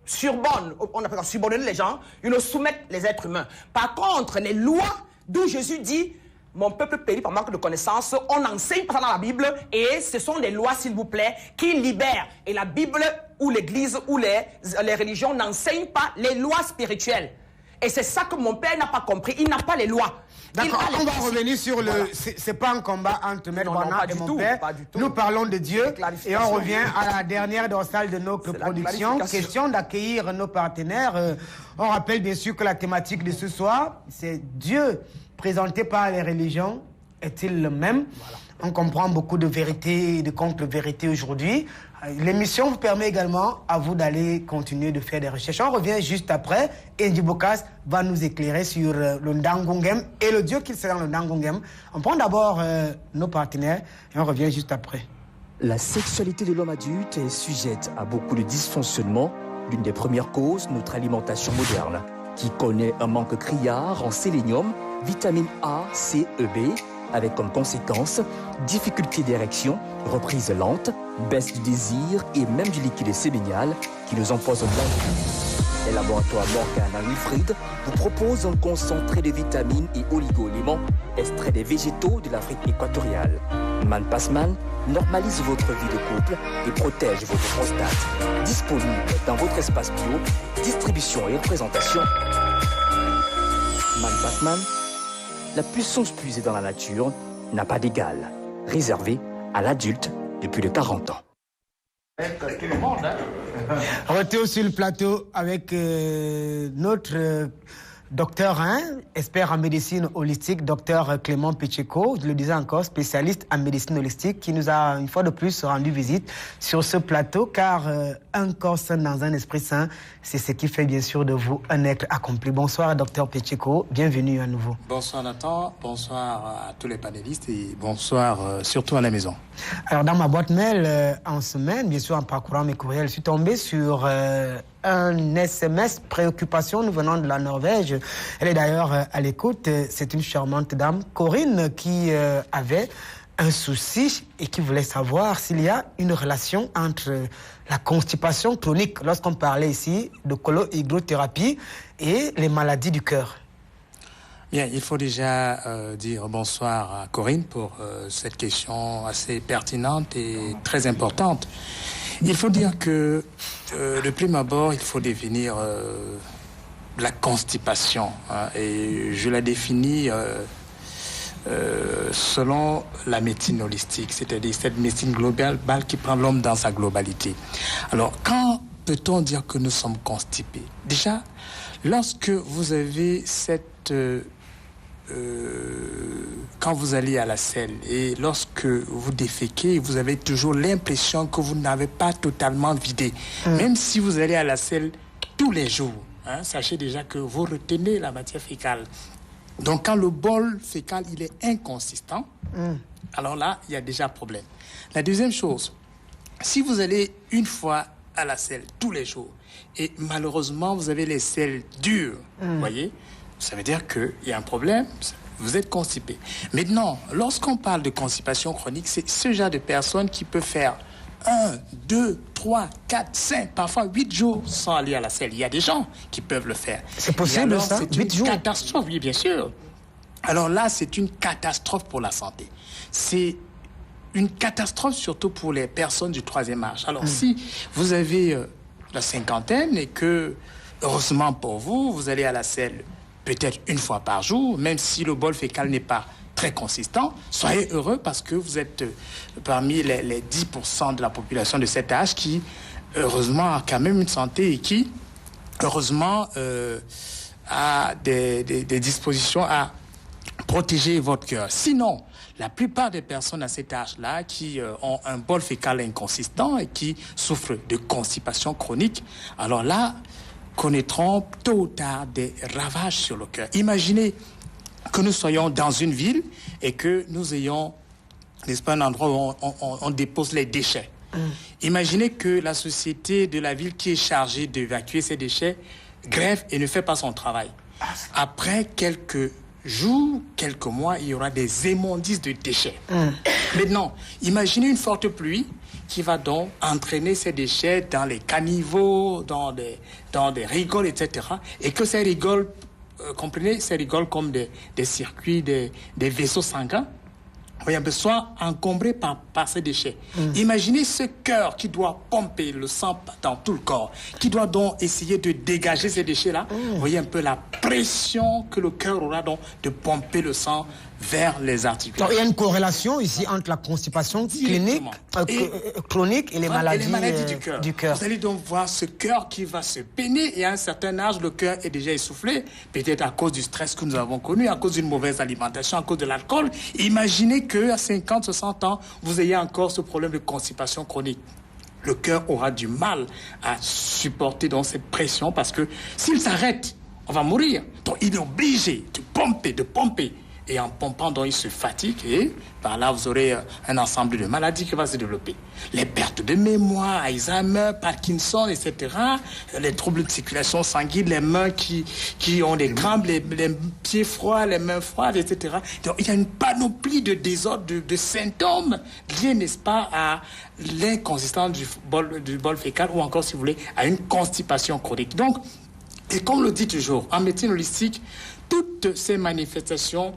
surbonnent. On appelle ça surbonner les gens. Ils soumettent les êtres humains. Par contre, les lois d'où Jésus dit mon peuple périt par manque de connaissances, on enseigne pas ça dans la Bible et ce sont des lois, s'il vous plaît, qui libèrent. Et la Bible ou l'Église ou les religions n'enseignent pas les lois spirituelles. Et c'est ça que mon père n'a pas compris. Il n'a pas les lois. D'accord, on va revenir sur le... C'est pas un combat entre Maître Bana et mon père. Nous parlons de Dieu et on revient à la dernière dorsale de notre production. Question d'accueillir nos partenaires. On rappelle bien sûr que la thématique de ce soir, c'est Dieu présenté par les religions. Est-il le même? On comprend beaucoup de vérités et de contre-vérités aujourd'hui. L'émission vous permet également à vous d'aller continuer de faire des recherches. On revient juste après. Andy Bokas va nous éclairer sur le Ndangungem et le Dieu qu'il sait dans le Ndangungem. On prend d'abord nos partenaires et on revient juste après. La sexualité de l'homme adulte est sujette à beaucoup de dysfonctionnements. L'une des premières causes, notre alimentation moderne, qui connaît un manque criard en sélénium, vitamine A, C, E, B, avec comme conséquence difficulté d'érection, reprise lente, baisse du désir et même du liquide séménial qui nous empoisonne la vie. Les laboratoires Morgan & Wilfried vous proposent un concentré de vitamines et oligo-éléments extraits des végétaux de l'Afrique équatoriale. Man Passman normalise votre vie de couple et protège votre prostate. Disponible dans votre espace bio, distribution et représentation. Man Passman, la puissance puisée dans la nature n'a pas d'égal. Réservée à l'adulte de plus de 40 ans. Tout le monde, hein? Retour sur le plateau avec notre docteur, expert en médecine holistique, docteur Clément Pécheco, je le disais encore, spécialiste en médecine holistique, qui nous a une fois de plus rendu visite sur ce plateau, car un corps sain dans un esprit sain, c'est ce qui fait bien sûr de vous un être accompli. Bonsoir docteur Pécheco, bienvenue à nouveau. Bonsoir Nathan, bonsoir à tous les panélistes et bonsoir surtout à la maison. Alors dans ma boîte mail, en semaine, bien sûr en parcourant mes courriels, je suis tombé sur un SMS préoccupation nous venant de la Norvège. Elle est d'ailleurs à l'écoute. C'est une charmante dame, Corinne, qui avait un souci et qui voulait savoir s'il y a une relation entre la constipation chronique, lorsqu'on parlait ici de colo-hygrothérapie, et les maladies du cœur. Bien, il faut déjà dire bonsoir à Corinne pour cette question assez pertinente et très importante. Il faut dire que, de prime abord, il faut définir la constipation. Et je la définis selon la médecine holistique, c'est-à-dire cette médecine globale qui prend l'homme dans sa globalité. Alors, quand peut-on dire que nous sommes constipés? Déjà, lorsque vous avez cette... quand vous allez à la selle et lorsque vous déféquez, vous avez toujours l'impression que vous n'avez pas totalement vidé. Même si vous allez à la selle tous les jours, hein, sachez déjà que vous retenez la matière fécale. Donc quand le bol fécal il est inconsistant, alors là, il y a déjà problème. La deuxième chose, si vous allez une fois à la selle tous les jours et malheureusement vous avez les selles dures, voyez, ça veut dire qu'il y a un problème, vous êtes constipé. Maintenant, lorsqu'on parle de constipation chronique, c'est ce genre de personne qui peut faire 1, 2, 3, 4, 5, parfois 8 jours sans aller à la selle. Il y a des gens qui peuvent le faire. C'est possible, alors, ça, c'est 8 jours? Une catastrophe, oui, bien sûr. Alors là, c'est une catastrophe pour la santé. C'est une catastrophe surtout pour les personnes du 3e âge. Alors, si vous avez la cinquantaine et que, heureusement pour vous, vous allez à la selle peut-être une fois par jour, même si le bol fécal n'est pas très consistant, soyez heureux parce que vous êtes parmi les 10% de la population de cet âge qui, heureusement, a quand même une santé et qui, heureusement, a des dispositions à protéger votre cœur. Sinon, la plupart des personnes à cet âge-là qui ont un bol fécal inconsistant et qui souffrent de constipation chronique, alors là, connaîtront tôt ou tard des ravages sur le cœur. Imaginez que nous soyons dans une ville et que nous ayons, n'est-ce pas, un endroit où on dépose les déchets. Imaginez que la société de la ville qui est chargée d'évacuer ces déchets grève et ne fait pas son travail. Après quelques jours, quelques mois, il y aura des immondices de déchets. Maintenant, imaginez une forte pluie qui va donc entraîner ces déchets dans les caniveaux, dans des rigoles, etc. Et que ces rigoles, comprenez, ces rigoles comme des circuits, des vaisseaux sanguins, soit encombrés par ces déchets. Imaginez ce cœur qui doit pomper le sang dans tout le corps, qui doit donc essayer de dégager ces déchets-là. Vous voyez un peu la pression que le cœur aura donc de pomper le sang vers les articulations. Donc, il y a une corrélation ici entre la constipation chronique et les maladies du cœur. Vous allez donc voir ce cœur qui va se peiner et à un certain âge, le cœur est déjà essoufflé, peut-être à cause du stress que nous avons connu, à cause d'une mauvaise alimentation, à cause de l'alcool. Imaginez qu'à 50, 60 ans, vous ayez encore ce problème de constipation chronique. Le cœur aura du mal à supporter donc cette pression parce que s'il s'arrête, on va mourir. Donc il est obligé de pomper. Et en pompant, donc, il se fatigue et par là, vous aurez un ensemble de maladies qui va se développer. Les pertes de mémoire, Alzheimer, Parkinson, etc. Les troubles de circulation sanguine, les mains qui ont des crampes, les pieds froids, les mains froides, etc. Donc, il y a une panoplie de désordres, de symptômes liés, n'est-ce pas, à l'inconsistance du bol fécal ou encore, si vous voulez, à une constipation chronique. Donc, et comme le dit toujours, en médecine holistique, toutes ces manifestations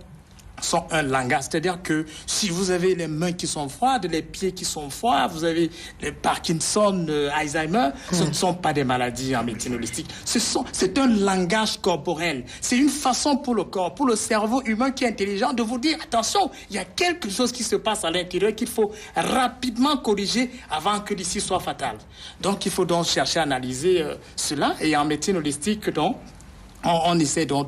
sont un langage. C'est-à-dire que si vous avez les mains qui sont froides, les pieds qui sont froids, vous avez les Parkinson, Alzheimer, ce ne sont pas des maladies en médecine holistique. C'est un langage corporel. C'est une façon pour le corps, pour le cerveau humain qui est intelligent de vous dire, attention, il y a quelque chose qui se passe à l'intérieur qu'il faut rapidement corriger avant que l'issue soit fatale. Donc, il faut donc chercher à analyser cela. Et en médecine holistique, donc, on essaie donc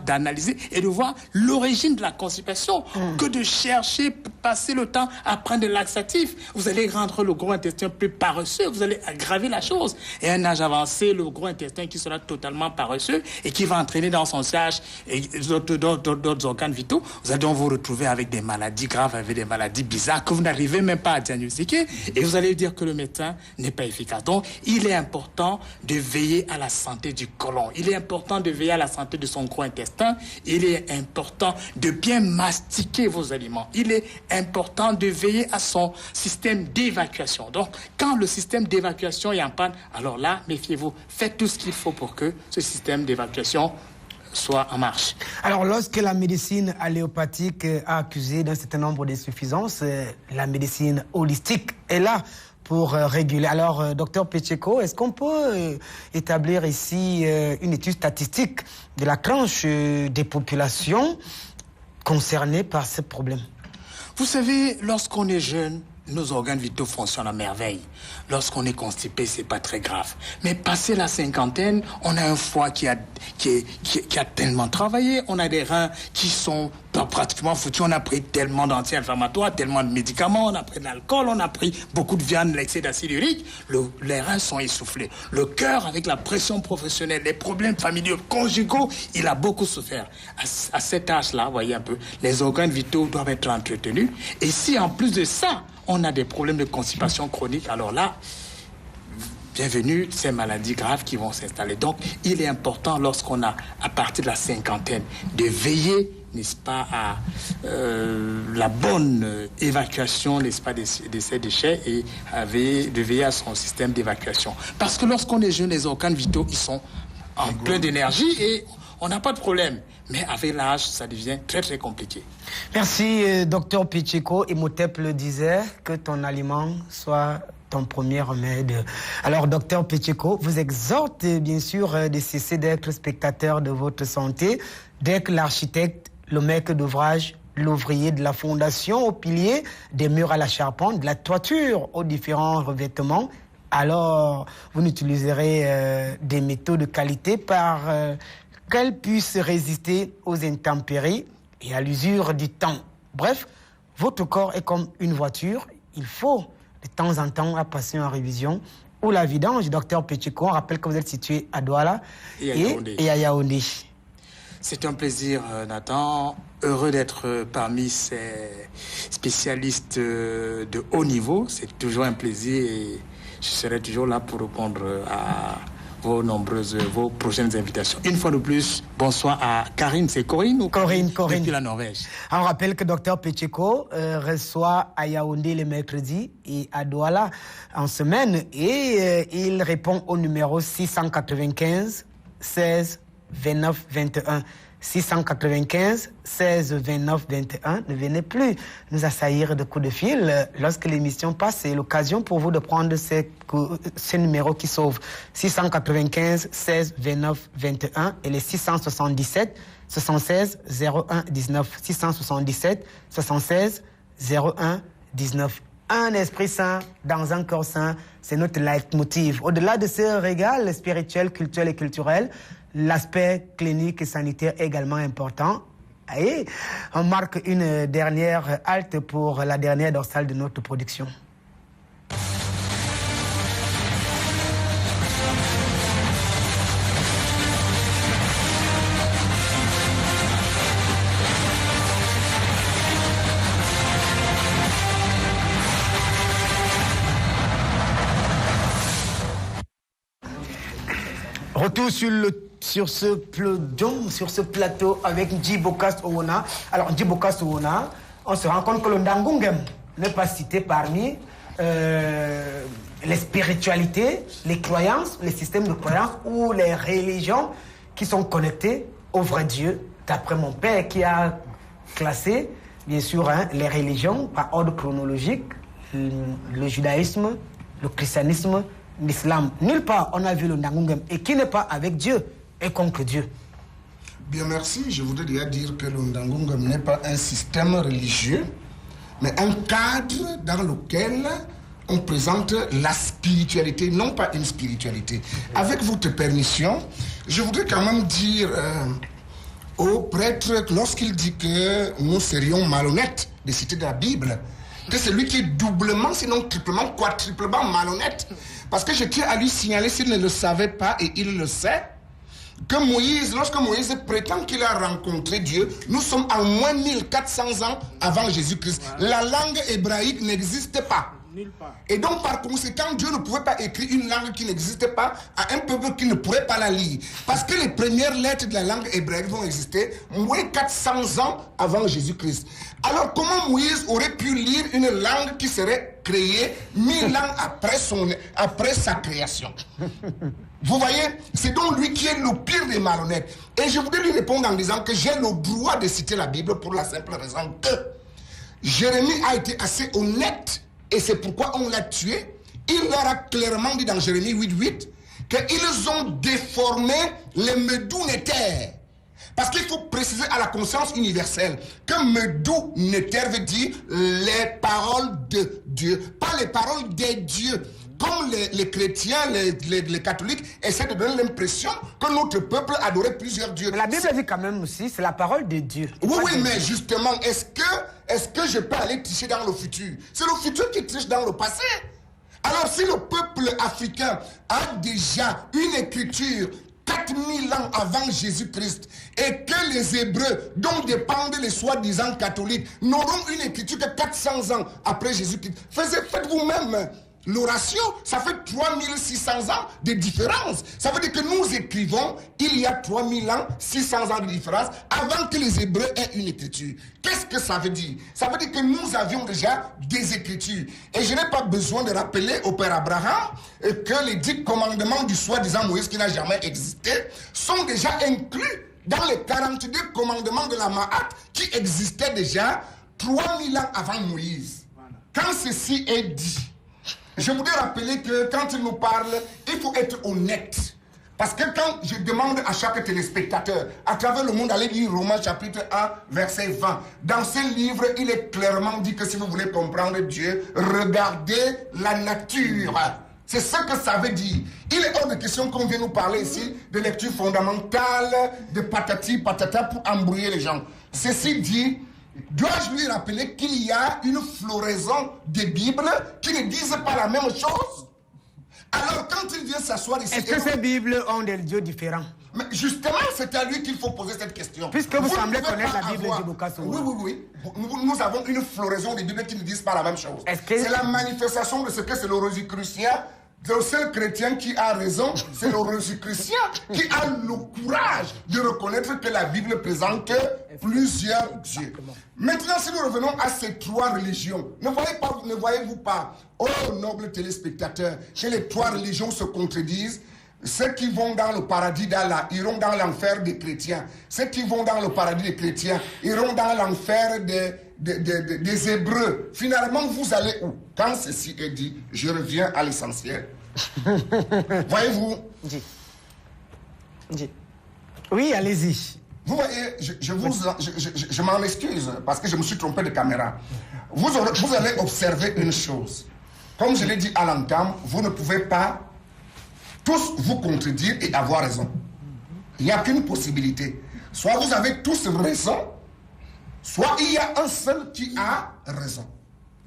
d'analyser et de voir l'origine de la constipation que de chercher, passer le temps à prendre des laxatifs. Vous allez rendre le gros intestin plus paresseux, vous allez aggraver la chose. Et à un âge avancé, le gros intestin qui sera totalement paresseux et qui va entraîner dans son siège et d'autres organes vitaux, vous allez donc vous retrouver avec des maladies graves, avec des maladies bizarres que vous n'arrivez même pas à diagnostiquer et vous allez dire que le médecin n'est pas efficace. Donc, il est important de veiller à la santé du côlon. Il est important de veiller à la santé de son gros intestin. Il est important de bien mastiquer vos aliments. Il est important de veiller à son système d'évacuation. Donc, quand le système d'évacuation est en panne, alors là, méfiez-vous. Faites tout ce qu'il faut pour que ce système d'évacuation soit en marche. Alors, lorsque la médecine allopathique a accusé d'un certain nombre d'insuffisances, la médecine holistique est là pour réguler. Alors, docteur Pecheko, est-ce qu'on peut établir ici une étude statistique de la tranche des populations concernées par ce problème? Vous savez, lorsqu'on est jeune, nos organes vitaux fonctionnent à merveille. Lorsqu'on est constipé, c'est pas très grave. Mais passé la cinquantaine, on a un foie qui a tellement travaillé, on a des reins qui sont pratiquement foutus, on a pris tellement d'anti-inflammatoires, tellement de médicaments, on a pris de l'alcool, on a pris beaucoup de viande, l'excès d'acide urique, les reins sont essoufflés. Le cœur, avec la pression professionnelle, les problèmes familiaux, conjugaux, il a beaucoup souffert. À cet âge-là, vous voyez un peu, les organes vitaux doivent être entretenus. Et si en plus de ça, on a des problèmes de constipation chronique, alors là, bienvenue, ces maladies graves qui vont s'installer. Donc, il est important, lorsqu'on a, à partir de la cinquantaine, de veiller, n'est-ce pas, à la bonne évacuation, n'est-ce pas, de ces déchets et de veiller à son système d'évacuation. Parce que lorsqu'on est jeune, les organes vitaux, ils sont en plein d'énergie et on n'a pas de problème. Mais avec l'âge, ça devient très, très compliqué. Merci, docteur Picheko. Imhotep le disait, que ton aliment soit ton premier remède. Alors, docteur Picheko, vous exhorte bien sûr de cesser d'être spectateur de votre santé, d'être l'architecte, le maître d'ouvrage, l'ouvrier de la fondation au pilier, des murs à la charpente, de la toiture aux différents revêtements. Alors, vous n'utiliserez des métaux de qualité par qu'elles puissent résister aux intempéries et à l'usure du temps. Bref, votre corps est comme une voiture. Il faut de temps en temps la passer en révision. Ou la vidange, docteur Picheko, on rappelle que vous êtes situé à Douala et à Yaoundé. C'est un plaisir, Nathan. Heureux d'être parmi ces spécialistes de haut niveau. C'est toujours un plaisir et je serai toujours là pour répondre à vos prochaines invitations. Une fois de plus, bonsoir à Karine. C'est Corinne ou Corinne. Depuis la Norvège. On rappelle que Dr Picheko reçoit à Yaoundé le mercredi et à Douala en semaine et il répond au numéro 695 16 29 21. 695 16 29 21. Ne venez plus nous assaillir de coups de fil. Lorsque l'émission passe, c'est l'occasion pour vous de prendre ce numéro qui sauve. 695 16 29 21 et les 677 76 01 19. 677 76 01 19. Un esprit sain dans un corps sain, c'est notre leitmotiv. Au-delà de ce régal spirituel, culturel et culturel, l'aspect clinique et sanitaire est également important. Et on marque une dernière halte pour la dernière dorsale de notre production. Retour sur ce plateau avec Ndjiboka Sowona. Alors Ndjiboka Sowona, on se rend compte que le Ndangungem n'est pas cité parmi les spiritualités, les croyances, les systèmes de croyances ou les religions qui sont connectées au vrai Dieu, d'après mon père qui a classé, bien sûr, les religions par ordre chronologique, le judaïsme, le christianisme, l'islam. Nulle part on a vu le Ndangungem et qui n'est pas avec Dieu et contre Dieu. Bien, merci. Je voudrais déjà dire que le Ndangungem n'est pas un système religieux, mais un cadre dans lequel on présente la spiritualité, non pas une spiritualité. Avec votre permission, je voudrais quand même dire au prêtre, lorsqu'il dit que nous serions malhonnêtes de citer de la Bible, que c'est lui qui est doublement, sinon triplement, quadruplement malhonnête. Parce que je tiens à lui signaler, s'il ne le savait pas, et il le sait, que Moïse, lorsque Moïse prétend qu'il a rencontré Dieu, nous sommes en moins 1400 ans avant Jésus-Christ. Voilà. La langue hébraïque n'existe pas. Et donc, par conséquent, Dieu ne pouvait pas écrire une langue qui n'existait pas à un peuple qui ne pourrait pas la lire. Parce que les premières lettres de la langue hébraïque vont exister moins 400 ans avant Jésus-Christ. Alors, comment Moïse aurait pu lire une langue qui serait créée 1000 ans après sa création? Vous voyez, c'est donc lui qui est le pire des malhonnêtes. Et je voudrais lui répondre en disant que j'ai le droit de citer la Bible pour la simple raison que Jérémie a été assez honnête. Et c'est pourquoi on l'a tué. Il leur a clairement dit dans Jérémie 8:8 qu'ils ont déformé les Médounétaires. Parce qu'il faut préciser à la conscience universelle que Medou Neter veut dire les paroles de Dieu, pas les paroles des dieux. Comme les chrétiens, les catholiques essaient de donner l'impression que notre peuple adorait plusieurs dieux. Mais la Bible dit quand même aussi, c'est la parole de Dieu. Oui, mais justement, est-ce que je peux aller tricher dans le futur? C'est le futur qui triche dans le passé. Alors si le peuple africain a déjà une écriture 4000 ans avant Jésus-Christ et que les Hébreux, dont dépendent les soi-disant catholiques, n'auront une écriture que 400 ans après Jésus-Christ, faites vous-même l'oration, ça fait 3600 ans de différence. Ça veut dire que nous écrivons il y a 3600 ans de différence avant que les Hébreux aient une écriture. Qu'est-ce que ça veut dire? Ça veut dire que nous avions déjà des écritures. Et je n'ai pas besoin de rappeler au Père Abraham que les 10 commandements du soi-disant Moïse qui n'a jamais existé sont déjà inclus dans les 42 commandements de la Ma'at qui existaient déjà 3000 ans avant Moïse. Quand ceci est dit, je voudrais rappeler que quand il nous parle, il faut être honnête. Parce que quand je demande à chaque téléspectateur, à travers le monde, d'aller lire Romains chapitre 1, verset 20, dans ce livre, il est clairement dit que si vous voulez comprendre Dieu, regardez la nature. C'est ce que ça veut dire. Il est hors de question qu'on vienne nous parler ici de lecture fondamentale, de patati patata pour embrouiller les gens. Ceci dit, dois-je lui rappeler qu'il y a une floraison des Bibles qui ne disent pas la même chose? Alors quand il vient s'asseoir ici... Est-ce que ces Bibles ont des dieux différents? Mais justement, c'est à lui qu'il faut poser cette question. Puisque vous semblez connaître la Bible de Bukaso. Oui. Nous avons une floraison des Bibles qui ne disent pas la même chose. C'est la manifestation de ce que c'est le Rosicrucien. Le seul chrétien qui a raison, c'est le Rosicrucien qui a le courage de reconnaître que la Bible présente plusieurs dieux. Maintenant, si nous revenons à ces 3 religions, ne voyez-vous pas, oh nobles téléspectateurs, que les 3 religions se contredisent? Ceux qui vont dans le paradis d'Allah iront dans l'enfer des chrétiens. Ceux qui vont dans le paradis des chrétiens iront dans l'enfer des Hébreux. Finalement, vous allez où? Quand ceci est dit, je reviens à l'essentiel. Voyez-vous? Dis. Oui, allez-y. Vous voyez, je m'en excuse parce que je me suis trompé de caméra. Vous allez observer une chose. Comme je l'ai dit à l'entame, vous ne pouvez pas tous vous contredire et avoir raison. Il n'y a qu'une possibilité. Soit vous avez tous raison, soit il y a un seul qui a raison.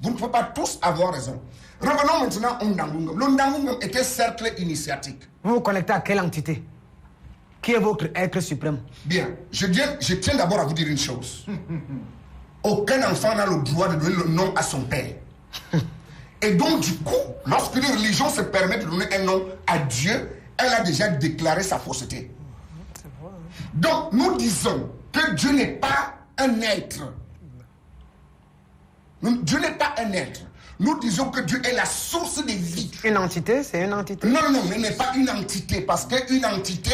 Vous ne pouvez pas tous avoir raison. Revenons maintenant au Ndangungam. Le Ndangungam était cercle initiatique. Vous vous connectez à quelle entité? Qui est votre être suprême? Bien, je tiens d'abord à vous dire une chose. Aucun enfant n'a le droit de donner le nom à son père. Et donc, du coup, lorsque une religion se permet de donner un nom à Dieu, elle a déjà déclaré sa fausseté. Donc, nous disons que Dieu n'est pas un être. Dieu n'est pas un être. Nous disons que Dieu est la source des vies. Une entité, c'est une entité? Non, il n'est pas une entité, parce qu'une entité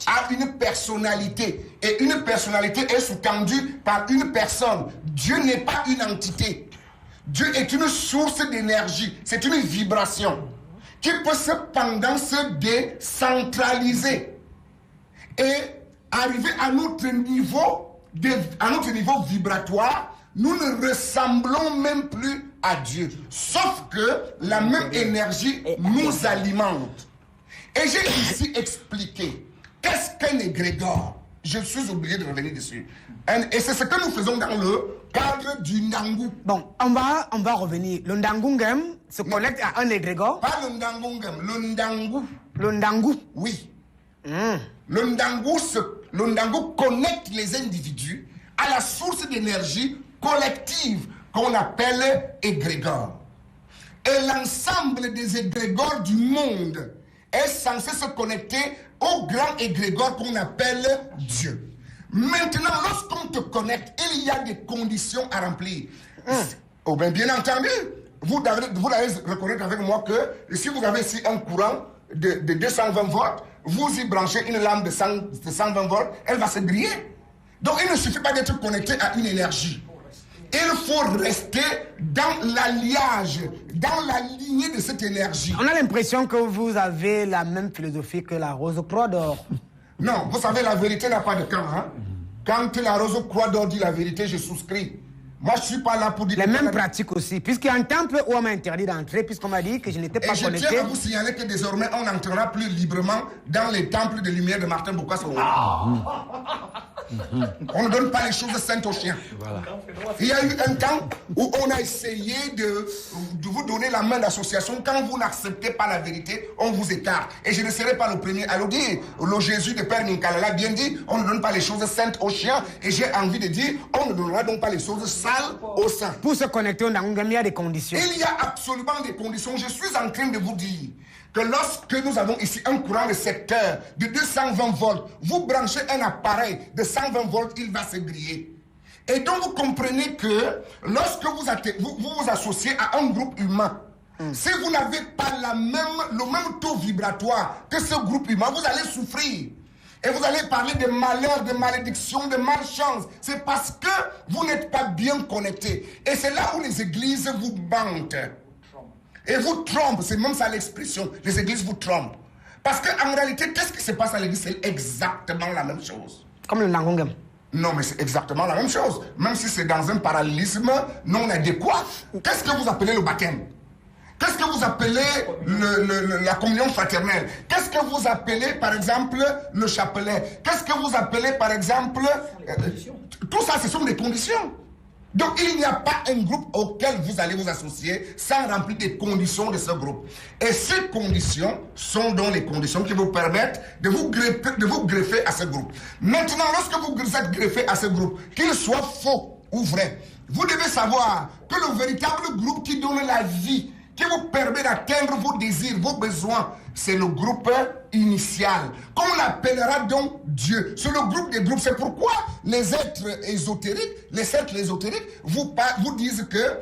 a une personnalité. Et une personnalité est sous-tendue par une personne. Dieu n'est pas une entité. Dieu est une source d'énergie, c'est une vibration qui peut cependant se décentraliser et arriver à notre niveau vibratoire. Nous ne ressemblons même plus à Dieu, sauf que la même énergie nous alimente. Et j'ai ici expliqué qu'est-ce qu'un égrégore. Je suis obligé de revenir dessus. Et c'est ce que nous faisons dans le cadre du Ndangu. Bon, on va revenir. Le Ndangungam se connecte à un égrégore? Pas le Ndangungam, le Ndangu. Le Ndangu? Oui. Le Ndangu connecte les individus à la source d'énergie collective qu'on appelle égrégore. Et l'ensemble des égrégores du monde est censé se connecter au grand égrégore qu'on appelle Dieu. Maintenant, lorsqu'on te connecte, il y a des conditions à remplir. Oh, bien entendu, vous allez reconnaître avec moi que si vous avez ici un courant de 220 volts, vous y branchez une lampe de 120 volts, elle va se griller. Donc il ne suffit pas d'être connecté à une énergie. Il faut rester dans l'alliage, dans la lignée de cette énergie. On a l'impression que vous avez la même philosophie que la Rose-Croix d'Or. Non, vous savez, la vérité n'a pas de camp. Quand la Rose Croix d'Or dit la vérité, je souscris. Moi, je ne suis pas là pour dire... Les mêmes pratiques aussi. Puisqu'il y a un temple où on m'a interdit d'entrer, puisqu'on m'a dit que je n'étais pas connecté. Et je tiens à vous signaler que désormais, on n'entrera plus librement dans les temples de lumière de Martin Bokas. On ne donne pas les choses saintes aux chiens. Voilà. Il y a eu un temps où on a essayé de vous donner la main d'association. Quand vous n'acceptez pas la vérité, on vous écarte. Et je ne serai pas le premier à le dire. Le Jésus de Père Ninkala l'a bien dit, on ne donne pas les choses saintes aux chiens. Et j'ai envie de dire, on ne donnera donc pas les choses sales aux saints. Pour se connecter, il y a des conditions. Il y a absolument des conditions. Je suis en train de vous dire que lorsque nous avons ici un courant de secteur de 220 volts, vous branchez un appareil de 120 volts, il va se griller. Et donc vous comprenez que lorsque vous vous associez à un groupe humain, si vous n'avez pas le même taux vibratoire que ce groupe humain, vous allez souffrir. Et vous allez parler de malheur, de malédiction, de malchance. C'est parce que vous n'êtes pas bien connectés. Et c'est là où les églises vous mentent. Et vous trompent, c'est même ça l'expression. Les églises vous trompent. Parce qu'en réalité, qu'est-ce qui se passe à l'église? C'est exactement la même chose. Comme le Nangongam. Non, mais c'est exactement la même chose. Même si c'est dans un parallélisme non adéquat. Qu'est-ce que vous appelez le baptême? Qu'est-ce que vous appelez la communion fraternelle? Qu'est-ce que vous appelez, par exemple, le chapelet? Qu'est-ce que vous appelez, par exemple... tout ça, ce sont des conditions. Donc, il n'y a pas un groupe auquel vous allez vous associer sans remplir des conditions de ce groupe. Et ces conditions sont donc les conditions qui vous permettent de vous greffer à ce groupe. Maintenant, lorsque vous êtes greffé à ce groupe, qu'il soit faux ou vrai, vous devez savoir que le véritable groupe qui donne la vie, qui vous permet d'atteindre vos désirs, vos besoins, c'est le groupe initial. Qu'on l'appellera donc Dieu. C'est le groupe des groupes. C'est pourquoi les êtres ésotériques, les cercles ésotériques, vous disent que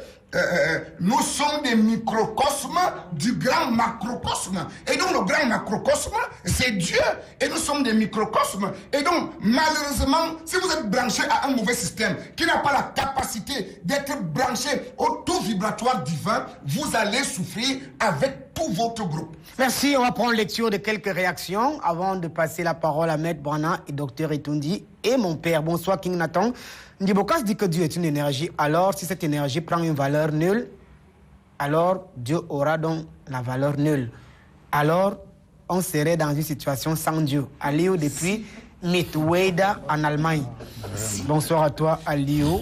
nous sommes des microcosmes du grand macrocosme. Et donc le grand macrocosme, c'est Dieu. Et nous sommes des microcosmes. Et donc, malheureusement, si vous êtes branché à un mauvais système qui n'a pas la capacité d'être branché au taux vibratoire divin, vous allez souffrir avec tout votre groupe. Merci. On va prendre lecture de quelques réactions avant de passer la parole à Maître Brana et Dr Etundi et mon père. Bonsoir, King Nathan. Ndibokas dit que Dieu est une énergie. Alors, si cette énergie prend une valeur nulle, alors Dieu aura donc la valeur nulle. Alors, on serait dans une situation sans Dieu. Aliou depuis Mitweda en Allemagne. Bonsoir à toi, Aliou.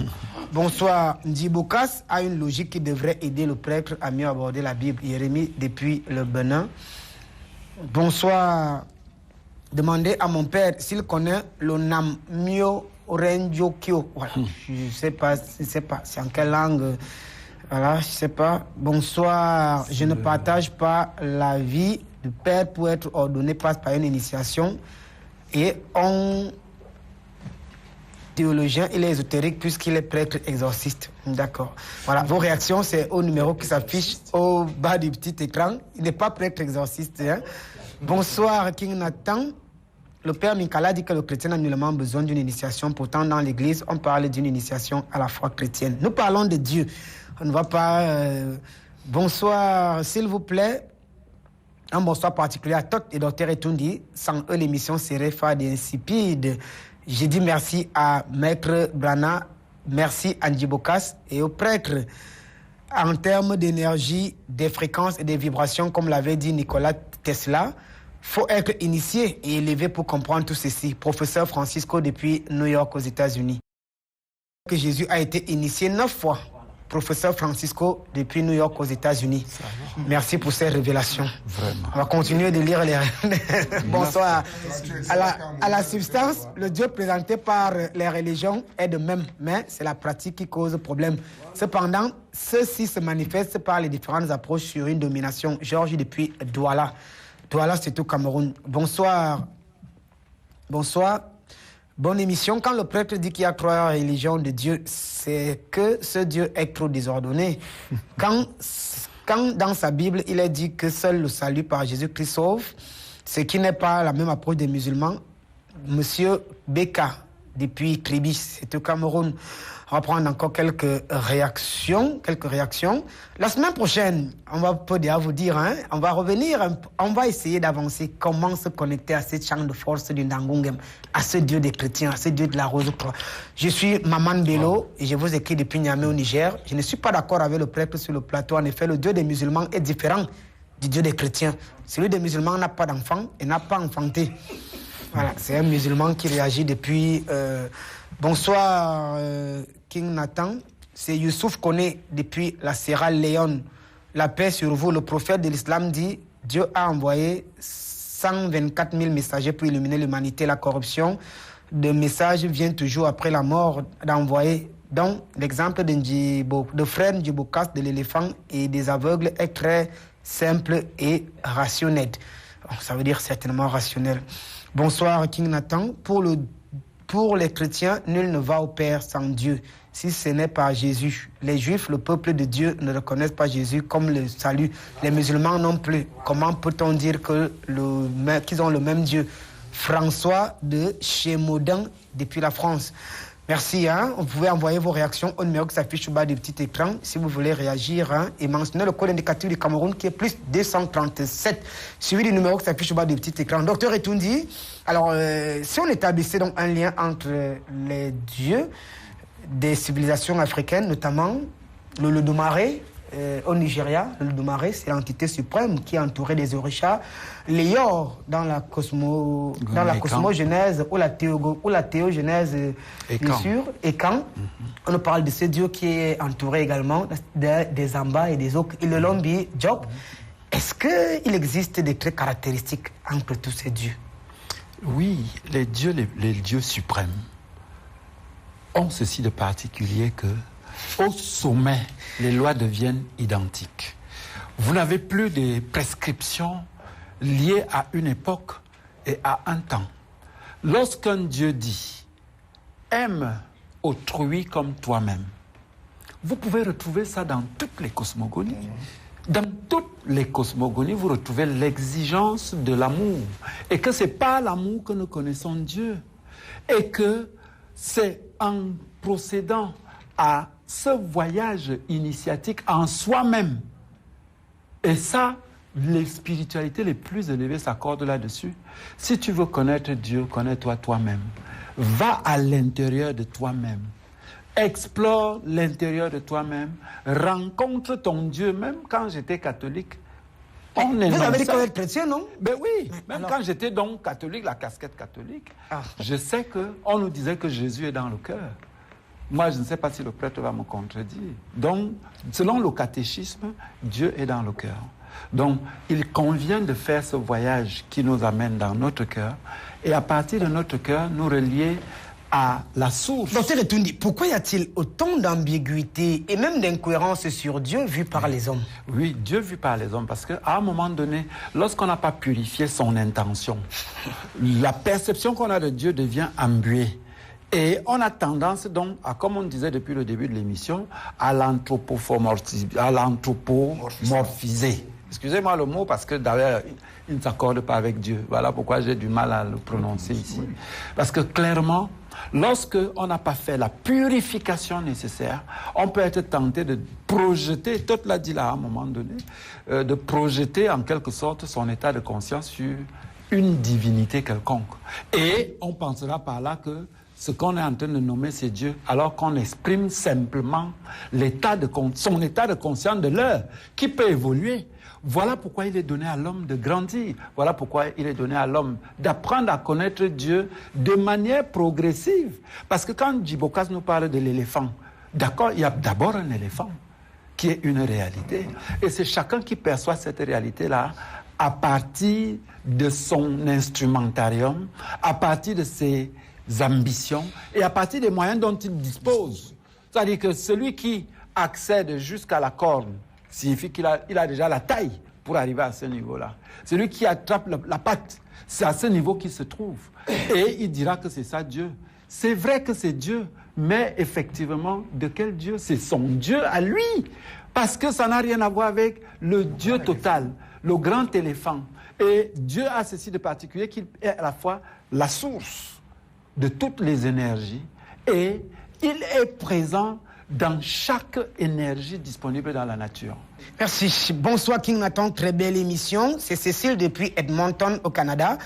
Bonsoir. Ndibokas a une logique qui devrait aider le prêtre à mieux aborder la Bible. Jérémie depuis le Bénin. Bonsoir. Demandez à mon père s'il connaît le Namyo Renjokyo. Voilà. Je sais pas, c'est en quelle langue. Voilà, je sais pas. Bonsoir. Je ne partage pas la vie du père pour être ordonné passe par une initiation et on théologien, il est ésotérique puisqu'il est prêtre exorciste. D'accord. Voilà, vos réactions, c'est au numéro qui s'affiche au bas du petit écran. Il n'est pas prêtre exorciste. Hein. Bonsoir, King Nathan. Le père Mikala dit que le chrétien a nullement besoin d'une initiation. Pourtant, dans l'église, on parle d'une initiation à la foi chrétienne. Nous parlons de Dieu. On ne va pas... Bonsoir, s'il vous plaît. Un bonsoir particulier à Tot et Dr Etundi. Sans eux, l'émission serait fade et insipide. J'ai dit merci à Maître Brana, merci à Ndibokas et aux prêtres. En termes d'énergie, des fréquences et des vibrations, comme l'avait dit Nikola Tesla, il faut être initié et élevé pour comprendre tout ceci. Professeur Francisco depuis New York aux États-Unis. Que Jésus a été initié 9 fois. Professeur Francisco depuis New York aux États-Unis. Merci pour ces révélations. Vraiment. On va continuer de lire les... Bonsoir. À la substance, le Dieu présenté par les religions est de même, mais c'est la pratique qui cause problème. Cependant, ceci se manifeste par les différentes approches sur une domination. Georges depuis Douala. Douala, c'est au Cameroun. Bonsoir. Bonsoir. Bonne émission. Quand le prêtre dit qu'il y a 3 religions de Dieu, c'est que ce Dieu est trop désordonné. Quand dans sa Bible, il est dit que seul le salut par Jésus-Christ sauve, ce qui n'est pas la même approche des musulmans, Monsieur Beka depuis Kribi, c'est au Cameroun. On va prendre encore quelques réactions. La semaine prochaine, on va déjà vous dire, on va revenir, on va essayer d'avancer comment se connecter à cette champ de force du Ndangungem, à ce Dieu des chrétiens, à ce Dieu de la Rose. Je suis Maman Bello et je vous écris depuis Niamey au Niger. Je ne suis pas d'accord avec le prêtre sur le plateau. En effet, le Dieu des musulmans est différent du Dieu des chrétiens. Celui des musulmans n'a pas d'enfant et n'a pas enfanté. Voilà, c'est un musulman qui réagit depuis... Bonsoir, King Nathan. C'est Youssouf Koné depuis la Sierra Leone. La paix sur vous. Le prophète de l'islam dit Dieu a envoyé 124 000 messagers pour illuminer l'humanité. La corruption de messages vient toujours après la mort d'envoyer. Donc, l'exemple de frère Ndjibokas de l'éléphant et des aveugles est très simple et rationnel. Ça veut dire certainement rationnel. Bonsoir, King Nathan. Pour les chrétiens, nul ne va au Père sans Dieu, si ce n'est pas Jésus. Les Juifs, le peuple de Dieu, ne reconnaissent pas Jésus comme le salut. Les musulmans non plus. Comment peut-on dire qu'ils ont le même Dieu? François de Chémaudin, depuis la France. Merci. Vous pouvez envoyer vos réactions au numéro qui s'affiche au bas du petit écran si vous voulez réagir et mentionner le code indicatif du Cameroun qui est plus 237, suivi du numéro qui s'affiche au bas du petit écran. Docteur Etundi, alors si on établissait donc un lien entre les dieux des civilisations africaines, notamment le Loudoumare au Nigeria, le Loudoumare c'est l'entité suprême qui est entourée des orishas, l'Eyor dans la cosmogenèse ou la théogenèse bien sûr, et quand on nous parle de ce dieu qui est entouré également des Amba et des autres, et le Lombi, Job, est-ce qu'il existe des traits caractéristiques entre tous ces dieux? Oui, les dieux suprêmes ont ceci de particulier que au sommet, les lois deviennent identiques. Vous n'avez plus de prescriptions liées à une époque et à un temps. Lorsqu'un Dieu dit « aime autrui comme toi-même », vous pouvez retrouver ça dans toutes les cosmogonies. Dans toutes les cosmogonies, vous retrouvez l'exigence de l'amour. Et que ce n'est pas l'amour que nous connaissons Dieu. Et que c'est en procédant à ce voyage initiatique en soi-même. Et ça, les spiritualités les plus élevées s'accordent là-dessus. Si tu veux connaître Dieu, connais-toi toi-même. Va à l'intérieur de toi-même. Explore l'intérieur de toi-même. Rencontre ton Dieu. Même quand j'étais catholique, vous avez dit qu'on est chrétien, non? Ben oui, même quand j'étais donc catholique, la casquette catholique, je sais qu'on nous disait que Jésus est dans le cœur. Moi, je ne sais pas si le prêtre va me contredire. Donc, selon le catéchisme, Dieu est dans le cœur. Donc, il convient de faire ce voyage qui nous amène dans notre cœur et à partir de notre cœur, nous relier à la source. Docteur Etundi, pourquoi y a-t-il autant d'ambiguïté et même d'incohérence sur Dieu vu par les hommes? Oui, Dieu vu par les hommes, parce qu'à un moment donné, lorsqu'on n'a pas purifié son intention, la perception qu'on a de Dieu devient embuée. Et on a tendance donc, comme on disait depuis le début de l'émission, à l'anthropomorphiser. Excusez-moi le mot parce que d'ailleurs, il ne s'accorde pas avec Dieu. Voilà pourquoi j'ai du mal à le prononcer ici. Parce que clairement, lorsque on n'a pas fait la purification nécessaire, on peut être tenté de projeter, Tot l'a dit là à un moment donné, de projeter en quelque sorte son état de conscience sur une divinité quelconque. Et on pensera par là que ce qu'on est en train de nommer, c'est Dieu, alors qu'on exprime simplement son état de conscience de l'heure, qui peut évoluer. Voilà pourquoi il est donné à l'homme de grandir. Voilà pourquoi il est donné à l'homme d'apprendre à connaître Dieu de manière progressive. Parce que quand Ndjibokas nous parle de l'éléphant, d'accord, il y a d'abord un éléphant qui est une réalité. Et c'est chacun qui perçoit cette réalité-là à partir de son instrumentarium, à partir de ses ambitions et à partir des moyens dont il dispose. C'est-à-dire que celui qui accède jusqu'à la corne signifie qu'il a déjà la taille pour arriver à ce niveau-là. Celui qui attrape la patte, c'est à ce niveau qu'il se trouve. Et il dira que c'est ça Dieu. C'est vrai que c'est Dieu, mais effectivement, de quel Dieu? C'est son Dieu à lui. Parce que ça n'a rien à voir avec le Dieu total, le grand éléphant. Et Dieu a ceci de particulier qu'il est à la fois la source de toutes les énergies et il est présent dans chaque énergie disponible dans la nature. Merci. Bonsoir King Nathan, très belle émission. C'est Cécile depuis Edmonton au Canada.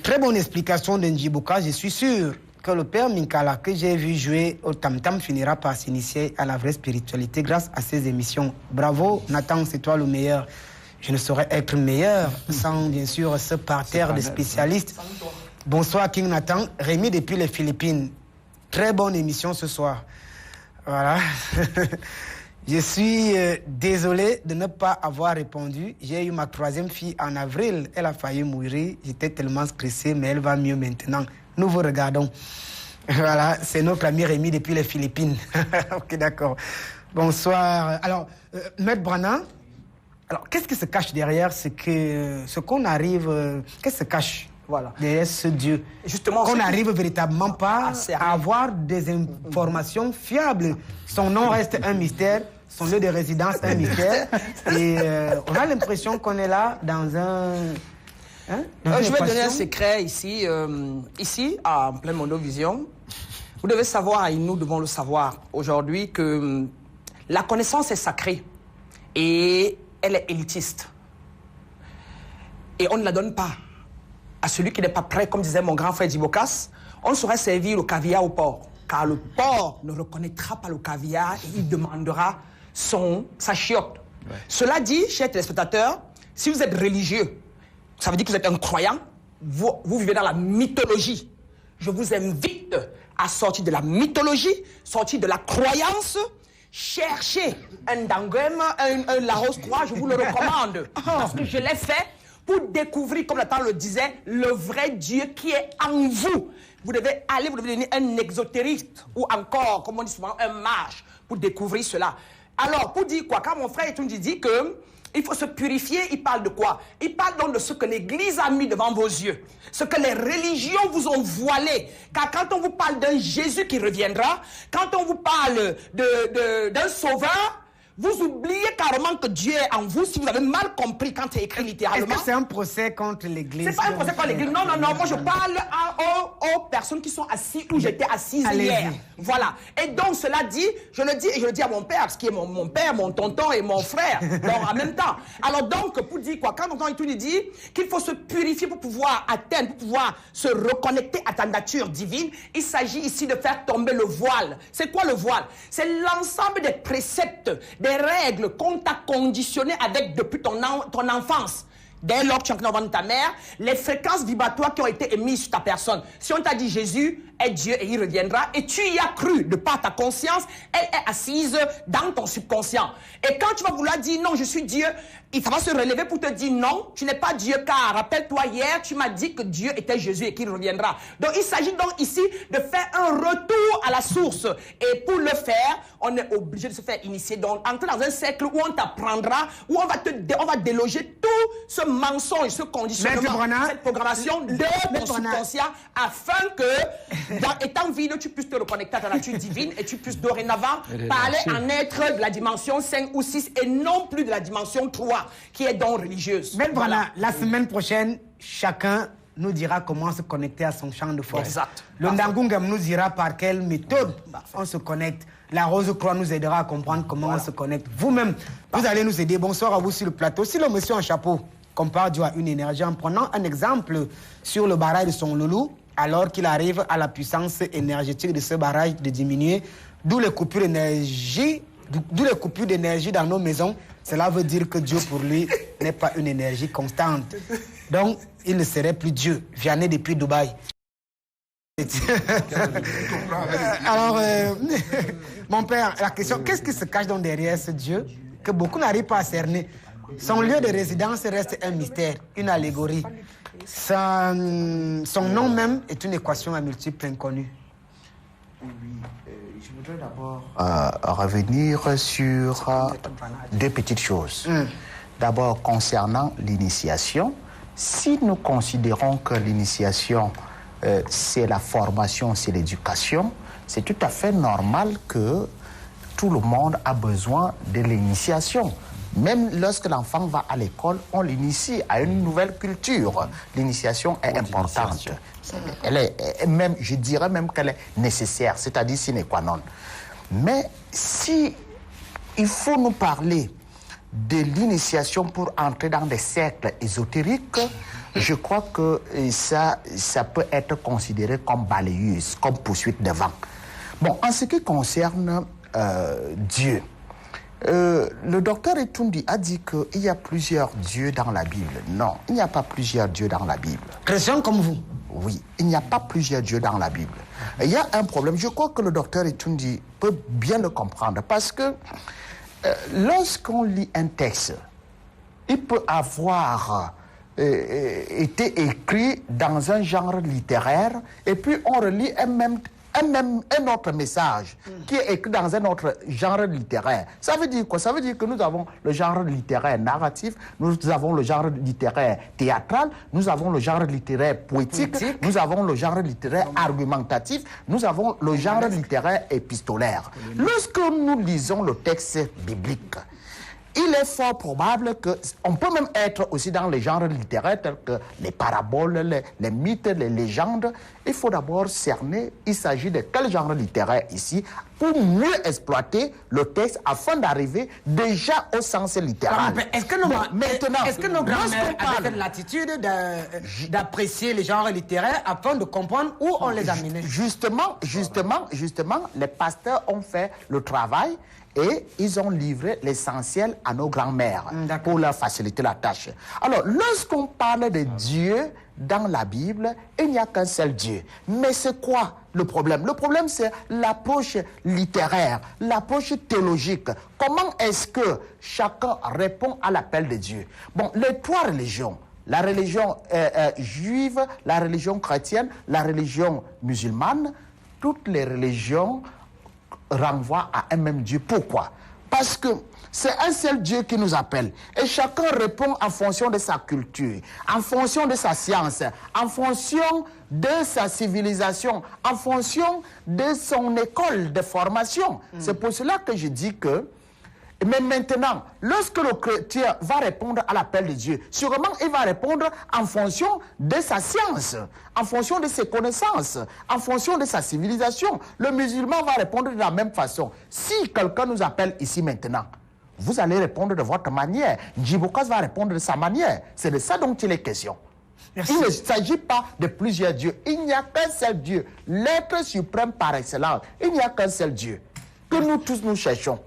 Très bonne explication de Njiboka. Je suis sûr que le père Minkala que j'ai vu jouer au tam-tam finira par s'initier à la vraie spiritualité grâce à ces émissions. Bravo Nathan, c'est toi le meilleur. Je ne saurais être meilleur sans bien sûr ce parterre de spécialistes. Bonsoir King Nathan, Rémi depuis les Philippines. Très bonne émission ce soir. Voilà. Je suis désolé de ne pas avoir répondu. J'ai eu ma 3e fille en avril. Elle a failli mourir. J'étais tellement stressé, mais elle va mieux maintenant. Nous vous regardons. Voilà, c'est notre ami Rémi depuis les Philippines. Ok, d'accord. Bonsoir. Alors, Maître Brana, alors qu'est-ce qui se cache derrière ce qu'on arrive... qu'est-ce qui se cache derrière ce Dieu? Justement, qu'on n'arrive véritablement pas à avoir des informations fiables. Son nom reste un mystère, son lieu de résidence un mystère. Et on a l'impression qu'on est là dans un... je vais donner un secret ici, ici en pleine Mondovision. Vous devez savoir, et nous devons le savoir aujourd'hui, que la connaissance est sacrée et elle est élitiste. Et on ne la donne pas à celui qui n'est pas prêt, comme disait mon grand frère Djibokas. On saurait servir le caviar au porc, car le porc ne reconnaîtra pas le caviar et il demandera sa chiotte. Ouais. Cela dit, chers téléspectateurs, si vous êtes religieux, ça veut dire que vous êtes un croyant, vous vivez dans la mythologie. Je vous invite à sortir de la mythologie, sortir de la croyance, chercher un Dangem, un Laros Croix, je vous le recommande. Parce que je l'ai fait pour découvrir, comme Nathan le disait, le vrai Dieu qui est en vous. Vous devez aller, vous devez devenir un exotériste ou encore, comme on dit souvent, un mage pour découvrir cela. Alors, pour dire quoi, quand mon frère Etundi dit que il faut se purifier, il parle de quoi? Il parle donc de ce que l'Église a mis devant vos yeux, ce que les religions vous ont voilé. Car quand on vous parle d'un Jésus qui reviendra, quand on vous parle d'un sauveur, vous oubliez carrément que Dieu est en vous si vous avez mal compris quand c'est écrit littéralement. Est-ce que c'est un procès contre l'Église? C'est pas un procès contre l'Église. Non, non, non. Moi, je parle aux personnes qui sont assises où j'étais assise hier. Voilà. Et donc, cela dit, je le dis et je le dis à mon père, ce qui est mon père, mon tonton et mon frère. Donc, en même temps. Alors, donc, pour dire quoi? Quand on dit qu'il faut se purifier pour pouvoir atteindre, pour pouvoir se reconnecter à ta nature divine, il s'agit ici de faire tomber le voile. C'est quoi le voile? C'est l'ensemble des préceptes, des règles qu'on t'a conditionnées avec depuis ton enfance. Dès lors que tu es entré dans ta mère, les fréquences vibratoires qui ont été émises sur ta personne. Si on t'a dit Jésus est Dieu et il reviendra, et tu y as cru de par ta conscience, elle est assise dans ton subconscient. Et quand tu vas vouloir dire non, je suis Dieu, ça va se relever pour te dire non, tu n'es pas Dieu, car rappelle-toi hier, tu m'as dit que Dieu était Jésus et qu'il reviendra. Donc il s'agit donc ici de faire un retour à la source. Et pour le faire, on est obligé de se faire initier. Donc entrer dans un cercle où on t'apprendra, où on va déloger tout ce mensonge, ce conditionnement, cette programmation de ton subconscient, afin que, étant vide, tu puisses te reconnecter à ta nature divine et tu puisses dorénavant parler en être de la dimension 5 ou 6 et non plus de la dimension 3, qui est donc religieuse. Mais voilà, la semaine prochaine, chacun nous dira comment se connecter à son champ de force. Exact. Le Ndangungam nous dira par quelle méthode on se connecte. La Rose-Croix nous aidera à comprendre comment on se connecte. Vous-même, vous allez nous aider. Bonsoir à vous sur le plateau. Si le monsieur en chapeau compare Dieu à une énergie, en prenant un exemple sur le barrage de son loulou, alors qu'il arrive à la puissance énergétique de ce barrage de diminuer, d'où les coupures d'énergie, dans nos maisons, cela veut dire que Dieu pour lui n'est pas une énergie constante. Donc, il ne serait plus Dieu. Vianney depuis Dubaï. Alors, mon père, la question, qu'est-ce qui se cache donc derrière ce Dieu que beaucoup n'arrivent pas à cerner? Son lieu de résidence reste un mystère, une allégorie. Son nom même est une équation à multiples inconnus. Oui, je voudrais d'abord revenir sur deux petites choses. D'abord, concernant l'initiation, si nous considérons que l'initiation, c'est la formation, c'est l'éducation, c'est tout à fait normal que tout le monde a besoin de l'initiation. Même lorsque l'enfant va à l'école, on l'initie à une nouvelle culture. L'initiation est importante. Elle est même, je dirais même qu'elle est nécessaire, c'est-à-dire sine qua non. Mais si il faut nous parler de l'initiation pour entrer dans des cercles ésotériques, je crois que ça peut être considéré comme balayeuse, comme poursuite de vent. Bon, en ce qui concerne Dieu, le docteur Etundi a dit qu'il y a plusieurs dieux dans la Bible. Non, il n'y a pas plusieurs dieux dans la Bible. Chrétien comme vous? Oui, il n'y a pas plusieurs dieux dans la Bible. Il y a un problème, je crois que le docteur Etundi peut bien le comprendre, parce que lorsqu'on lit un texte, il peut avoir été écrit dans un genre littéraire, et puis on relit un autre message qui est écrit dans un autre genre littéraire. Ça veut dire quoi? Ça veut dire que nous avons le genre littéraire narratif, nous avons le genre littéraire théâtral, nous avons le genre littéraire poétique, nous avons le genre littéraire argumentatif, nous avons le genre littéraire épistolaire. Lorsque nous lisons le texte biblique, il est fort probable qu'on peut même être aussi dans les genres littéraires tels que les paraboles, les mythes, les légendes. Il faut d'abord cerner, il s'agit de quel genre littéraire ici, pour mieux exploiter le texte afin d'arriver déjà au sens littéral. Est-ce que nos grands-mères avaient cette latitude d'apprécier les genres littéraires afin de comprendre où on les amenait? Justement, les pasteurs ont fait le travail et ils ont livré l'essentiel à nos grands-mères pour leur faciliter la tâche. Alors, lorsqu'on parle de Dieu dans la Bible, il n'y a qu'un seul Dieu. Mais c'est quoi le problème? Le problème, c'est l'approche littéraire, l'approche théologique. Comment est-ce que chacun répond à l'appel de Dieu? Bon, les trois religions, la religion juive, la religion chrétienne, la religion musulmane, toutes les religions renvoie à un même Dieu. Pourquoi? Parce que c'est un seul Dieu qui nous appelle. Et chacun répond en fonction de sa culture, en fonction de sa science, en fonction de sa civilisation, en fonction de son école de formation. C'est pour cela que je dis que mais maintenant, lorsque le chrétien va répondre à l'appel de Dieu, sûrement il va répondre en fonction de sa science, en fonction de ses connaissances, en fonction de sa civilisation. Le musulman va répondre de la même façon. Si quelqu'un nous appelle ici maintenant, vous allez répondre de votre manière. Djibokas va répondre de sa manière. C'est de ça dont il est question. Merci. Il ne s'agit pas de plusieurs dieux. Il n'y a qu'un seul Dieu, l'être suprême par excellence. Il n'y a qu'un seul Dieu que nous tous nous cherchons.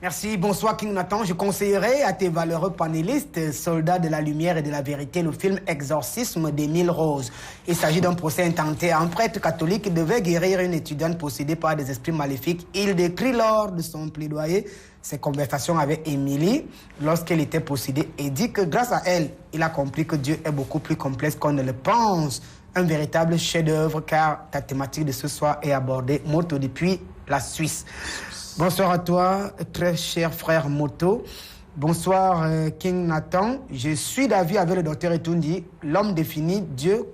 Merci, bonsoir King Nathan. Je conseillerais à tes valeureux panélistes, Soldats de la lumière et de la vérité, le film Exorcisme d'Émile Rose. Il s'agit d'un procès intenté. Un prêtre catholique devait guérir une étudiante possédée par des esprits maléfiques. Il décrit lors de son plaidoyer ses conversations avec Émilie lorsqu'elle était possédée et dit que grâce à elle, il a compris que Dieu est beaucoup plus complexe qu'on ne le pense. Un véritable chef-d'œuvre car ta thématique de ce soir est abordée, Moto depuis la Suisse. Bonsoir à toi, très cher frère Moto. Bonsoir, King Nathan. Je suis d'avis avec le docteur Etundi. L'homme définit Dieu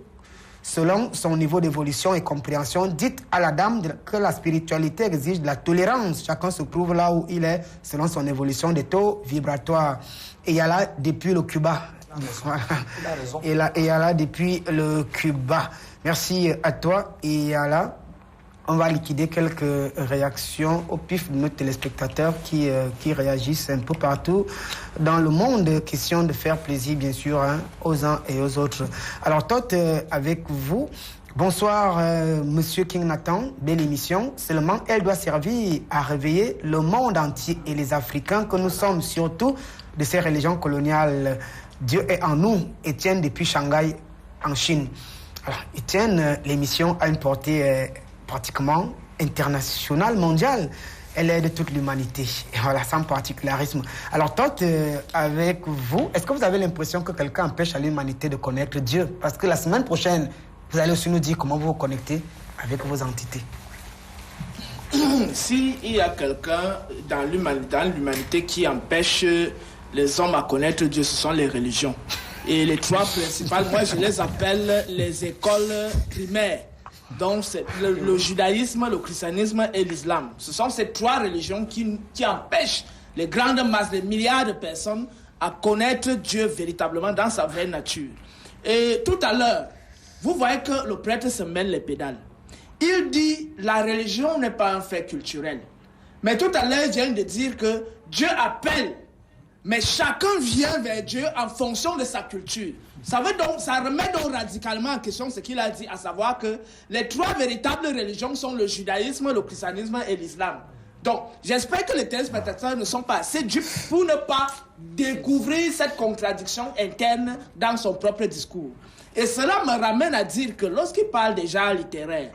selon son niveau d'évolution et compréhension. Dites à la dame que la spiritualité exige de la tolérance. Chacun se trouve là où il est selon son évolution des taux vibratoires. Et il y a là depuis le Cuba. Et il y a là depuis le Cuba. Merci à toi. Et il y a là. On va liquider quelques réactions au pif de nos téléspectateurs qui réagissent un peu partout dans le monde. Question de faire plaisir, bien sûr, hein, aux uns et aux autres. Alors, Toth, avec vous. Bonsoir, Monsieur King Nathan. Belle émission. Seulement, elle doit servir à réveiller le monde entier et les Africains que nous sommes, surtout de ces religions coloniales. Dieu est en nous. Étienne depuis Shanghai, en Chine. Alors, Étienne, l'émission a une portée pratiquement internationale, mondiale. Elle est de toute l'humanité. Et voilà, sans particularisme. Alors, Toth, avec vous, est-ce que vous avez l'impression que quelqu'un empêche à l'humanité de connaître Dieu? Parce que la semaine prochaine, vous allez aussi nous dire comment vous vous connectez avec vos entités. S'il y a quelqu'un dans l'humanité qui empêche les hommes à connaître Dieu, ce sont les religions. Et les trois principales, moi je les appelle les écoles primaires. Donc, c'est le judaïsme, le christianisme et l'islam. Ce sont ces trois religions qui empêchent les grandes masses, les milliards de personnes à connaître Dieu véritablement dans sa vraie nature. Et tout à l'heure, vous voyez que le prêtre se mêle les pédales. Il dit la religion n'est pas un fait culturel. Mais tout à l'heure, je viens de dire que Dieu appelle, mais chacun vient vers Dieu en fonction de sa culture. Ça remet donc radicalement en question ce qu'il a dit, à savoir que les trois véritables religions sont le judaïsme, le christianisme et l'islam. Donc, j'espère que les téléspectateurs ne sont pas assez dupes pour ne pas découvrir cette contradiction interne dans son propre discours. Et cela me ramène à dire que lorsqu'il parle des genres littéraires,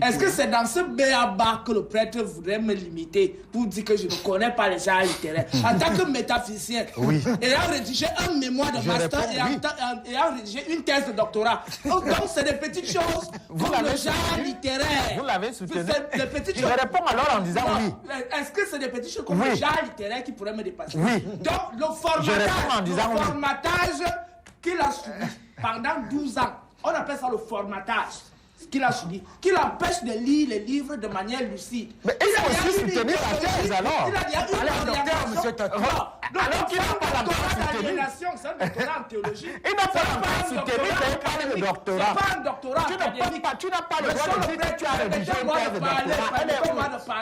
est-ce que c'est dans ce béaba que le prêtre voudrait me limiter pour dire que je ne connais pas les genres littéraires? En tant que métaphysicien, ayant rédigé un mémoire de master et ayant rédigé une thèse de doctorat. Donc, c'est des petites choses comme le genre littéraire. Vous l'avez soutenu. Des petites Je choses. réponds alors en disant oui. Est-ce que c'est des petites choses comme le genre littéraire qui pourraient me dépasser? Oui. Donc, le formatage qu'il a subi pendant 12 ans, on appelle ça le formatage qu'il a subi, qui l'empêche de lire les livres de manière lucide. Mais il a aussi soutenu la thèse alors. Il a dit une orientation. Alors qu'il n'a pas d'aliénation, c'est un doctorat en théologie. Il n'a pas encore soutenu qu'il parle de doctorat. C'est pas un doctorat académique. Tu n'as pas le droit de dire que tu as rédigé une thèse de doctorat.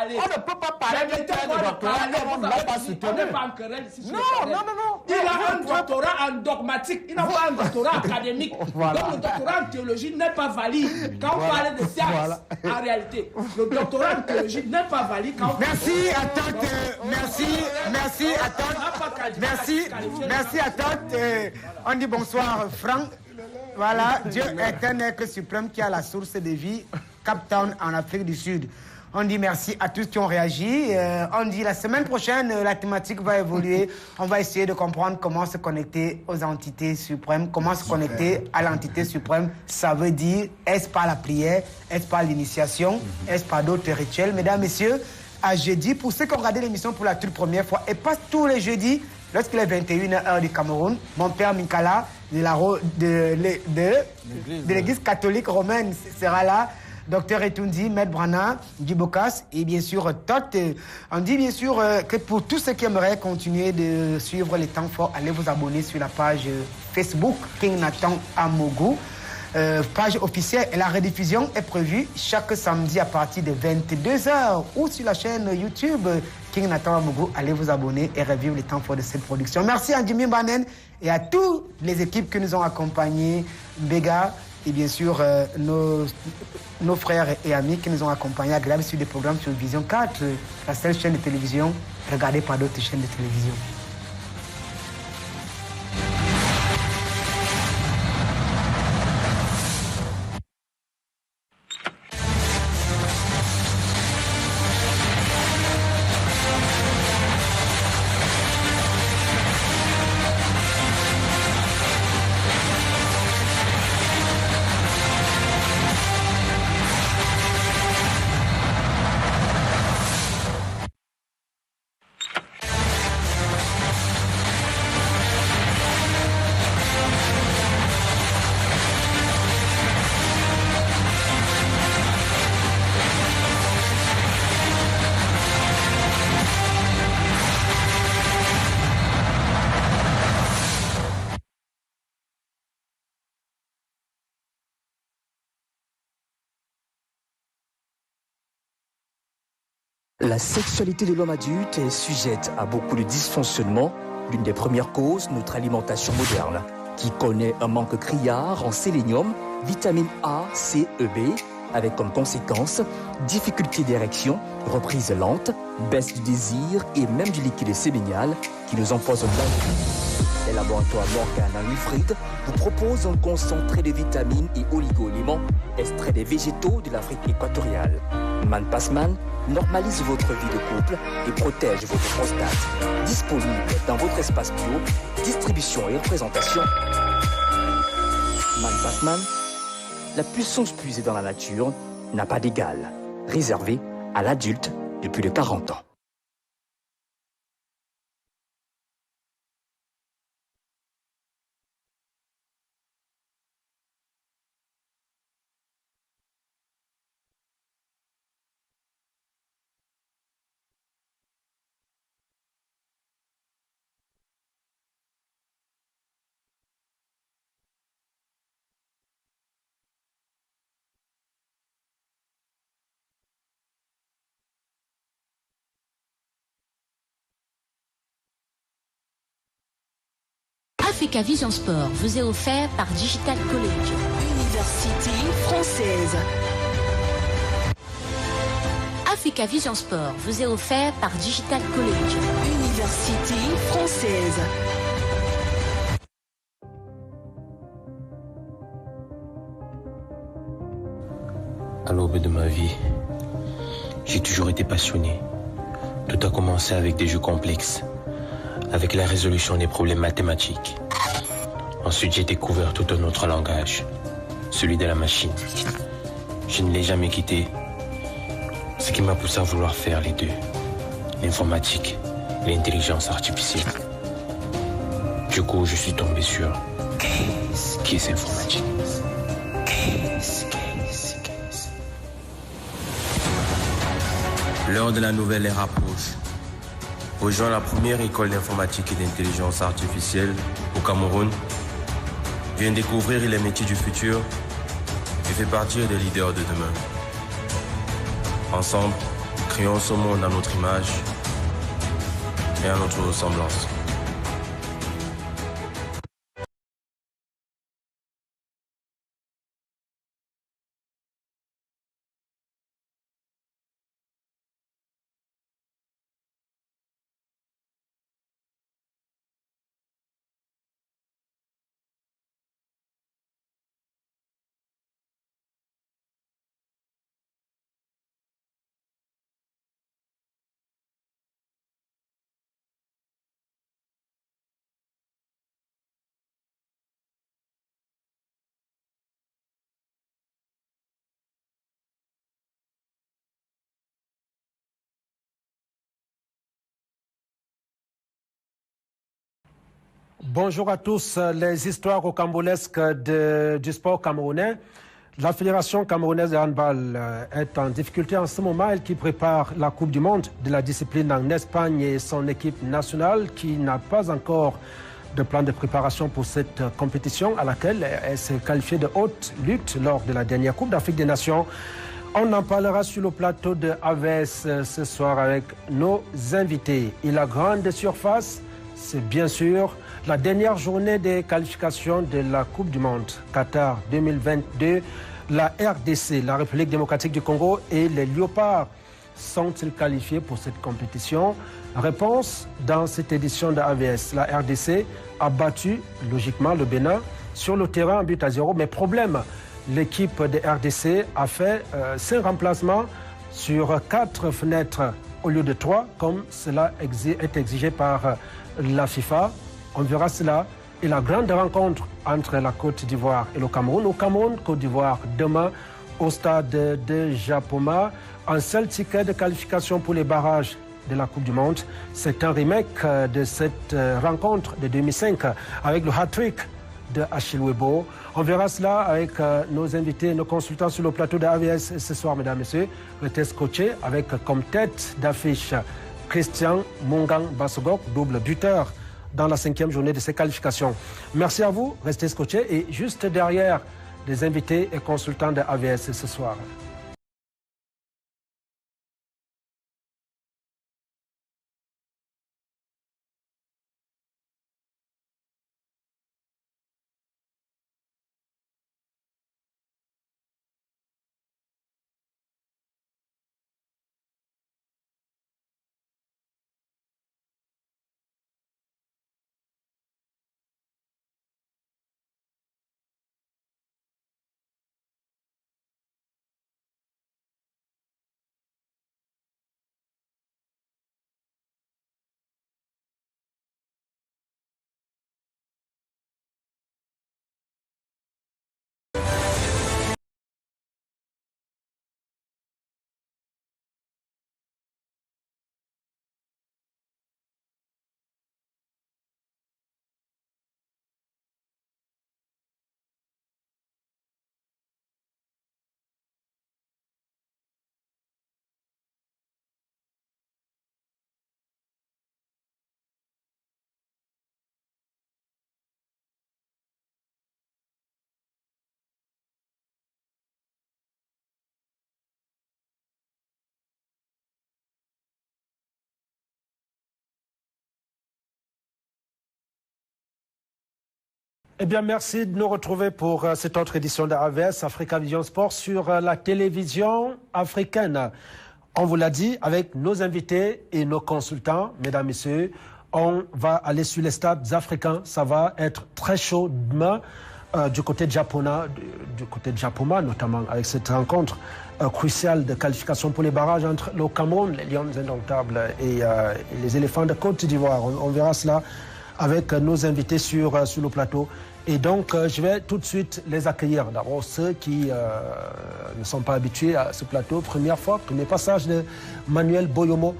On ne peut pas parler d'une thèse de doctorat comme on ne l'a pas soutenu. On n'est pas en querelle ici. Non. Il a un doctorat en dogmatique. Il n'a pas un doctorat académique. Donc le doctorat en théologie n'est pas valide quand on parle de science. En réalité, le doctorat en théologie n'est pas valide quand on parle de Merci à Tante. Merci à Tante. On dit bonsoir, Franck. Voilà, Dieu est un être suprême qui a la source de vie, Cape Town en Afrique du Sud. On dit merci à tous qui ont réagi. On dit la semaine prochaine, la thématique va évoluer. On va essayer de comprendre comment se connecter aux entités suprêmes, comment se connecter à l'entité suprême. Ça veut dire, est-ce par la prière, est-ce par l'initiation, est-ce par d'autres rituels? Mesdames, messieurs, à jeudi, pour ceux qui ont regardé l'émission pour la toute première fois, et pas tous les jeudis, lorsqu'il est 21h du Cameroun, mon père Mikala de l'église catholique romaine sera là. Docteur Etundi, Maître Brana, Djibokas et bien sûr Tot. On dit bien sûr que pour tous ceux qui aimeraient continuer de suivre les temps forts, allez vous abonner sur la page Facebook King Nathan Amougou. Page officielle et la rediffusion est prévue chaque samedi à partir de 22h ou sur la chaîne YouTube King Nathan Amougou. Allez vous abonner et revivre les temps forts de cette production. Merci à Jimmy Banen et à toutes les équipes qui nous ont accompagnés, Béga et bien sûr nos frères et amis qui nous ont accompagnés agréables sur des programmes sur Vision 4, la seule chaîne de télévision regardée par d'autres chaînes de télévision. La sexualité de l'homme adulte est sujette à beaucoup de dysfonctionnements. L'une des premières causes, notre alimentation moderne, qui connaît un manque criard en sélénium, vitamine A, C, E, B, avec comme conséquence difficulté d'érection, reprise lente, baisse du désir et même du liquide séménial qui nous empoisonne la vie. Les laboratoires Morgane Wilfried vous proposent un concentré de vitamines et oligo-éléments extraits des végétaux de l'Afrique équatoriale. Man Passman normalise votre vie de couple et protège votre prostate. Disponible dans votre espace bio, distribution et représentation. Man Passman, la puissance puisée dans la nature n'a pas d'égal. Réservé à l'adulte de plus de 40 ans. Africa Vision Sport vous est offert par Digital College. Université française. Africa Vision Sport vous est offert par Digital College. Université française. À l'aube de ma vie, j'ai toujours été passionné. Tout a commencé avec des jeux complexes, avec la résolution des problèmes mathématiques. Ensuite, j'ai découvert tout un autre langage, celui de la machine. Je ne l'ai jamais quitté, ce qui m'a poussé à vouloir faire les deux, l'informatique et l'intelligence artificielle. Du coup, je suis tombé sur qu'est-ce informatique. L'heure de la nouvelle ère approche. Rejoins la première école d'informatique et d'intelligence artificielle au Cameroun. Viens découvrir les métiers du futur et fais partie des leaders de demain. Ensemble, créons ce monde à notre image et à notre ressemblance. Bonjour à tous. Les histoires rocambolesques du sport camerounais. La Fédération camerounaise de handball est en difficulté en ce moment, elle qui prépare la Coupe du Monde de la discipline en Espagne et son équipe nationale qui n'a pas encore de plan de préparation pour cette compétition à laquelle elle s'est qualifiée de haute lutte lors de la dernière Coupe d'Afrique des Nations. On en parlera sur le plateau de AVS ce soir avec nos invités. Et la grande surface, c'est bien sûr la dernière journée des qualifications de la Coupe du Monde Qatar 2022. La RDC, la République démocratique du Congo et les Léopards sont-ils qualifiés pour cette compétition? Réponse dans cette édition de AVS. La RDC a battu logiquement le Bénin sur le terrain 1-0, mais problème, l'équipe de RDC a fait 5 remplacements sur 4 fenêtres au lieu de 3, comme cela est exigé par la FIFA. On verra cela et la grande rencontre entre la Côte d'Ivoire et le Cameroun. Au Cameroun, Côte d'Ivoire, demain au stade de Japoma. Un seul ticket de qualification pour les barrages de la Coupe du Monde. C'est un remake de cette rencontre de 2005 avec le hat-trick de Achille Webo. On verra cela avec nos invités, nos consultants sur le plateau de AVS ce soir, mesdames et messieurs. Restez scotchés avec comme tête d'affiche Christian Mongang Bassogok, double buteur dans la 5e journée de ces qualifications. Merci à vous, restez scotchés et juste derrière des invités et consultants de AVS ce soir. Eh bien, merci de nous retrouver pour cette autre édition d'AVS, Africa Vision Sport, sur la télévision africaine. On vous l'a dit, avec nos invités et nos consultants, mesdames, messieurs, on va aller sur les stades africains. Ça va être très chaud demain du côté de Japoma, notamment avec cette rencontre cruciale de qualification pour les barrages entre le Cameroun, les Lions indomptables et les éléphants de Côte d'Ivoire. On verra cela avec nos invités sur le plateau. Et donc, je vais tout de suite les accueillir. D'abord, ceux qui ne sont pas habitués à ce plateau. Première fois, premier passage de Manuel Boyomo,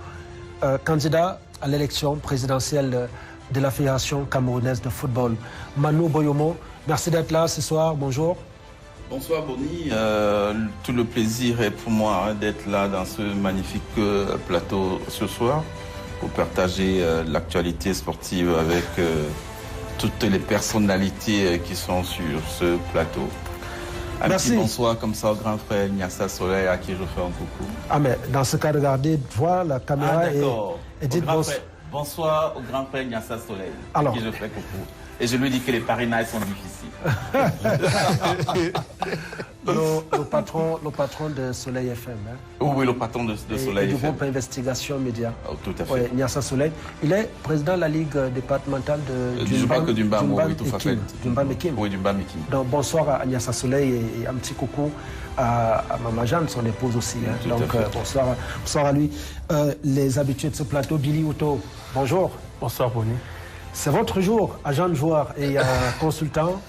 candidat à l'élection présidentielle de la Fédération camerounaise de football. Manu Boyomo, merci d'être là ce soir. Bonjour. Bonsoir, Boni. Tout le plaisir est pour moi d'être là dans ce magnifique plateau ce soir pour partager l'actualité sportive avec toutes les personnalités qui sont sur ce plateau. Merci. Petit bonsoir comme ça au grand frère Nyassa Soleil à qui je fais un coucou. Ah mais dans ce cas, regardez, vois la caméra et dites bonsoir. Bonsoir au grand frère Nyassa Soleil à qui je fais coucou. Et je lui dis que les parrainages sont difficiles. le patron de Soleil FM. Hein? Oui, le patron de Soleil FM. Du groupe Investigation Média. Oh, tout à fait. Ouais, Nyassa Soleil. Il est président de la Ligue départementale de Dumbam, oui, tout à fait. Dumbam et Kim. Oui, Dumbam et Kim. Donc bonsoir à Nyassa Soleil et un petit coucou à Mama Jeanne, son épouse aussi. Hein? Donc bonsoir à lui. Les habitués de ce plateau, Billy Outo, bonjour. Bonsoir, Bonnie. C'est votre jour, agent de joueur et consultant.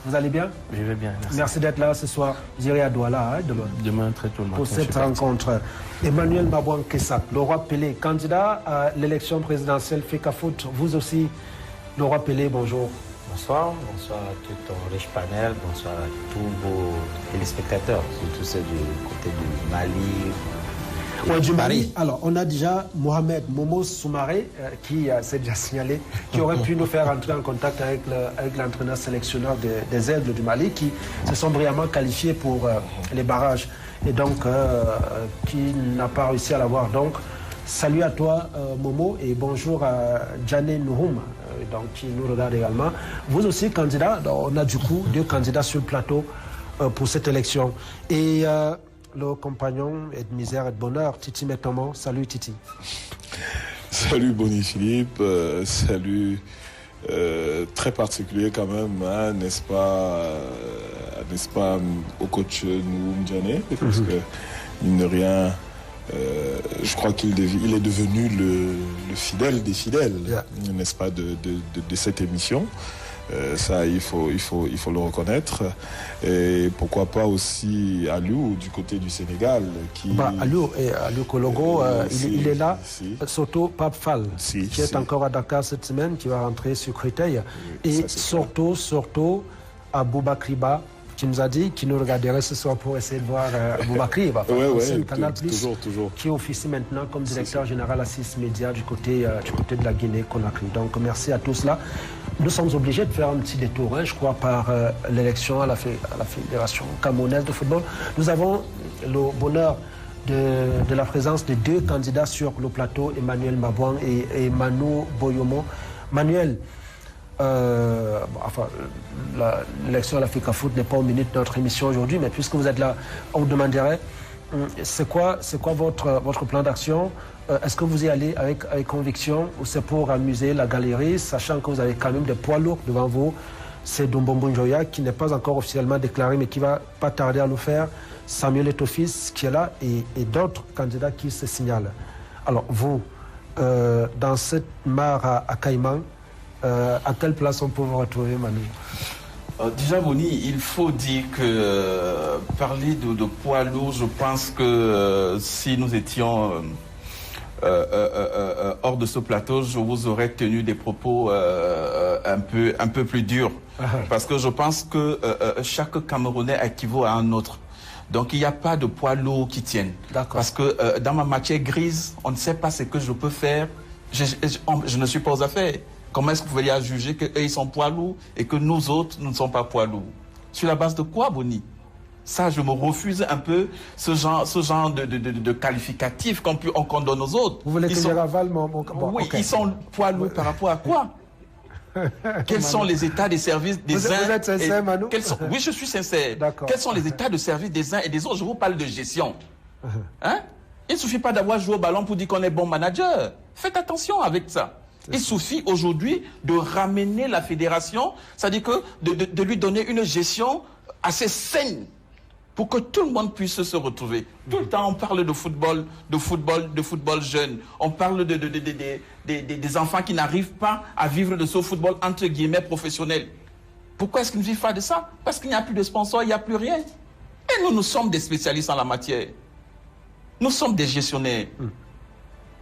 Vous allez bien? Je vais bien, merci. Merci d'être là ce soir. Vous irez à Douala demain. Demain, très tôt le matin. Pour cette rencontre. Emmanuel Mabouan Kessap, le roi Pelé, candidat à l'élection présidentielle FECAFOOT. Vous aussi, le roi Pelé, bonjour. Bonsoir, bonsoir à tout ton riche panel, bonsoir à tous vos téléspectateurs, surtout ceux du côté du Mali. Ouais, du Mali. Alors, on a déjà Mohamed Momo Soumaré, qui s'est déjà signalé, qui aurait pu nous faire entrer en contact avec l'entraîneur sélectionneur des Aigles du Mali, qui se sont brillamment qualifiés pour les barrages, et donc qui n'a pas réussi à l'avoir. Donc, salut à toi, Momo, et bonjour à Djane Nouhoum, donc, qui nous regarde également. Vous aussi, candidat, on a du coup 2 candidats sur le plateau pour cette élection. Et le compagnon et de misère et de bonheur, Titi Metomo. Salut Titi. Salut Boni Philippe, salut très particulier quand même, hein, n'est-ce pas, au coach Nouhoum Djane, parce que, mine de rien, je crois qu'il est devenu le fidèle des fidèles, n'est-ce pas, de cette émission. Ça, il faut le reconnaître. Et pourquoi pas aussi Aliou du côté du Sénégal. Aliou Kologo, il est là. Surtout Pape Fall, qui est encore à Dakar cette semaine, qui va rentrer sur Créteil. Et surtout Aboubakry Ba, qui nous a dit qu'il nous regarderait ce soir pour essayer de voir Aboubakry. Il va faire Canal+, toujours. Qui officie maintenant comme directeur général à 6 médias du côté de la Guinée-Conakry. Donc merci à tous là. Nous sommes obligés de faire un petit détour, je crois, par l'élection à la Fédération camerounaise de football. Nous avons le bonheur de la présence de 2 candidats sur le plateau, Emmanuel Mabouan et Manu Boyomo. Manuel, l'élection à la FECAFOOT n'est pas au minute de notre émission aujourd'hui, mais puisque vous êtes là, on vous demanderait, c'est quoi votre plan d'action? Est-ce que vous y allez avec conviction ou c'est pour amuser la galerie, sachant que vous avez quand même des poids lourds devant vous? C'est Dombombo Njoya qui n'est pas encore officiellement déclaré, mais qui va pas tarder à le faire. Samuel Etofis qui est là et d'autres candidats qui se signalent. Alors vous, dans cette mare à Caïman, à quelle place on peut vous retrouver, Manu? Déjà, Boni, il faut dire que parler de poids lourd, je pense que si nous étions hors de ce plateau, je vous aurais tenu des propos un peu plus durs. Parce que je pense que chaque Camerounais équivaut à un autre. Donc il n'y a pas de poids lourd qui tienne. Parce que dans ma matière grise, on ne sait pas ce que je peux faire. Je ne suis pas aux affaires. Comment est-ce que vous pouvez juger qu'eux ils sont poids lourds et que nous autres, nous ne sommes pas poids lourds? Sur la base de quoi, Boni? Ça, je me refuse un peu ce genre de qualificatif qu'on donne aux autres. Vous voulez que je ravale mon... Oui, okay. Ils sont poids lourds par rapport à quoi? Quels sont les états des services des uns? Vous êtes sincère, Manu? Oui, je suis sincère. Quels sont les états de service des uns et des autres? Je vous parle de gestion. Hein? Il ne suffit pas d'avoir joué au ballon pour dire qu'on est bon manager. Faites attention avec ça. Il suffit aujourd'hui de ramener la fédération, c'est-à-dire que de lui donner une gestion assez saine pour que tout le monde puisse se retrouver. Tout le temps, on parle de football jeune. On parle des enfants qui n'arrivent pas à vivre de ce football entre guillemets professionnel. Pourquoi est-ce qu'ils ne vivent pas de ça? Parce qu'il n'y a plus de sponsors, il n'y a plus rien. Et nous sommes des spécialistes en la matière. Nous sommes des gestionnaires.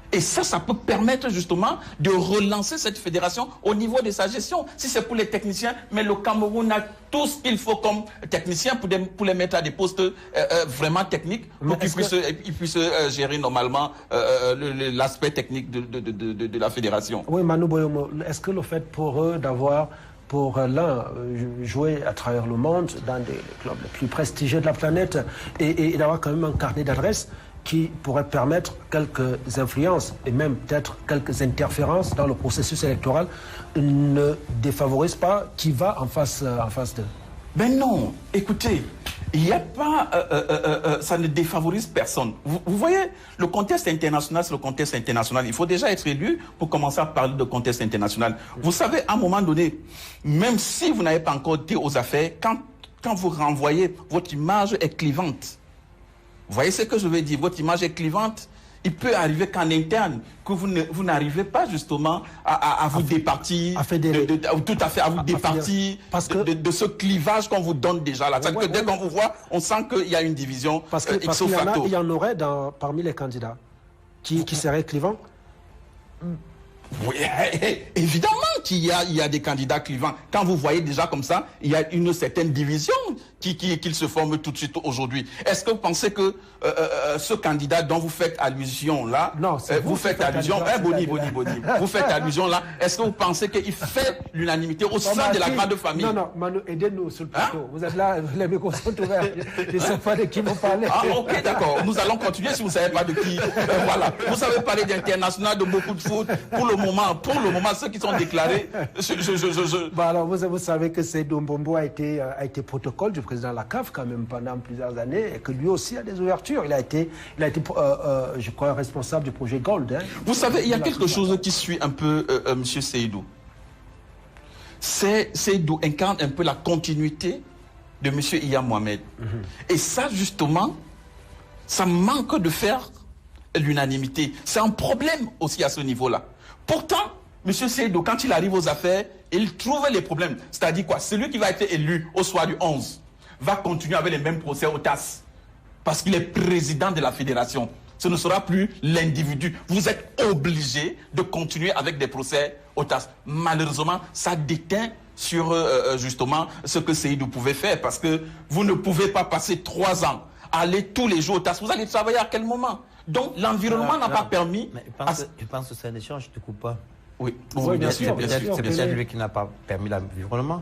Et ça peut permettre justement de relancer cette fédération au niveau de sa gestion. Si c'est pour les techniciens, mais le Cameroun a tout ce qu'il faut comme techniciens pour les mettre à des postes vraiment techniques, pour qu'ils puissent gérer normalement l'aspect technique de la fédération. Oui, Manu Boyomo, est-ce que le fait pour eux d'avoir, pour l'un, jouer à travers le monde, dans des clubs les plus prestigieux de la planète, et d'avoir quand même un carnet d'adresses qui pourrait permettre quelques influences et même peut-être quelques interférences dans le processus électoral, ne défavorise pas qui va en face d'eux? Ben non, écoutez, il n'y a pas, ça ne défavorise personne. Vous voyez, le contexte international, c'est le contexte international. Il faut déjà être élu pour commencer à parler de contexte international. Vous savez, à un moment donné, même si vous n'avez pas encore été aux affaires, quand vous renvoyez, votre image est clivante. Vous voyez ce que je veux dire? Votre image est clivante. Il peut arriver qu'en interne, que vous n'arrivez pas justement à vous départir, tout à fait à vous départir de ce clivage qu'on vous donne déjà là. C'est-à-dire que dès qu'on vous voit, on sent qu'il y a une division ipso facto. Il y en aurait parmi les candidats qui seraient clivants. Oui, évidemment qu'il y a des candidats clivants. Quand vous voyez déjà comme ça, il y a une certaine division qui se forme tout de suite aujourd'hui. Est-ce que vous pensez que ce candidat dont vous faites allusion là, vous faites allusion là, est-ce que vous pensez qu'il fait l'unanimité au sein de la grande famille? Non, Manu, aidez-nous sur le plateau. Vous êtes là, les micros sont ouverts. Je ne sais pas de qui vous parlez. Ah, ok, d'accord. Nous allons continuer si vous ne savez pas de qui. Voilà. Vous savez parler d'international, de beaucoup de foot. Pour le moment, ceux qui sont déclarés, alors, vous savez que Seydou Mbombo a été protocole du président de la CAF quand même pendant plusieurs années et que lui aussi a des ouvertures. Il a été je crois, responsable du projet Gold. Hein. Vous savez, il y a quelque chose qui suit un peu M. Seydou. Seydou incarne un peu la continuité de M. Iya Mohamed. Et ça, justement, ça manque de faire l'unanimité. C'est un problème aussi à ce niveau-là. Pourtant, M. Seydou, quand il arrive aux affaires, il trouve les problèmes. C'est-à-dire quoi? Celui qui va être élu au soir du 11 va continuer avec les mêmes procès au TAS. Parce qu'il est président de la fédération. Ce ne sera plus l'individu. Vous êtes obligé de continuer avec des procès au TAS. Malheureusement, ça déteint sur justement ce que Seydou pouvait faire. Parce que vous ne pouvez pas passer 3 ans à aller tous les jours au TAS. Vous allez travailler à quel moment? Donc l'environnement n'a pas permis... Mais je pense que c'est un échange, je ne te coupe pas. Oui, bien sûr. C'est peut-être lui qui n'a pas permis l'environnement.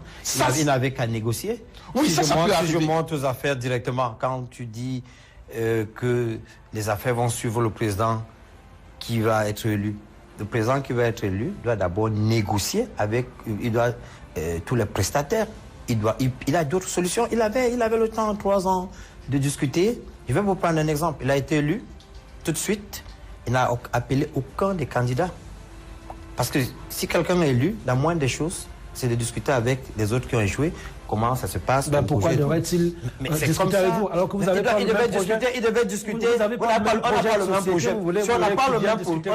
Il n'avait qu'à négocier. Oui, si je monte aux affaires directement, quand tu dis que les affaires vont suivre le président qui va être élu, le président qui va être élu doit d'abord négocier avec tous les prestataires. Il a d'autres solutions. Il avait le temps en 3 ans de discuter. Je vais vous prendre un exemple. Il a été élu. Tout de suite, il n'a appelé aucun des candidats. Parce que si quelqu'un est élu, la moindre des choses, c'est de discuter avec les autres qui ont échoué, comment ça se passe. Pourquoi devrait-il discuter avec vous alors que vous avez pas le même projet? Il devait discuter. On n'a pas le même projet. Si on n'a pas le même projet.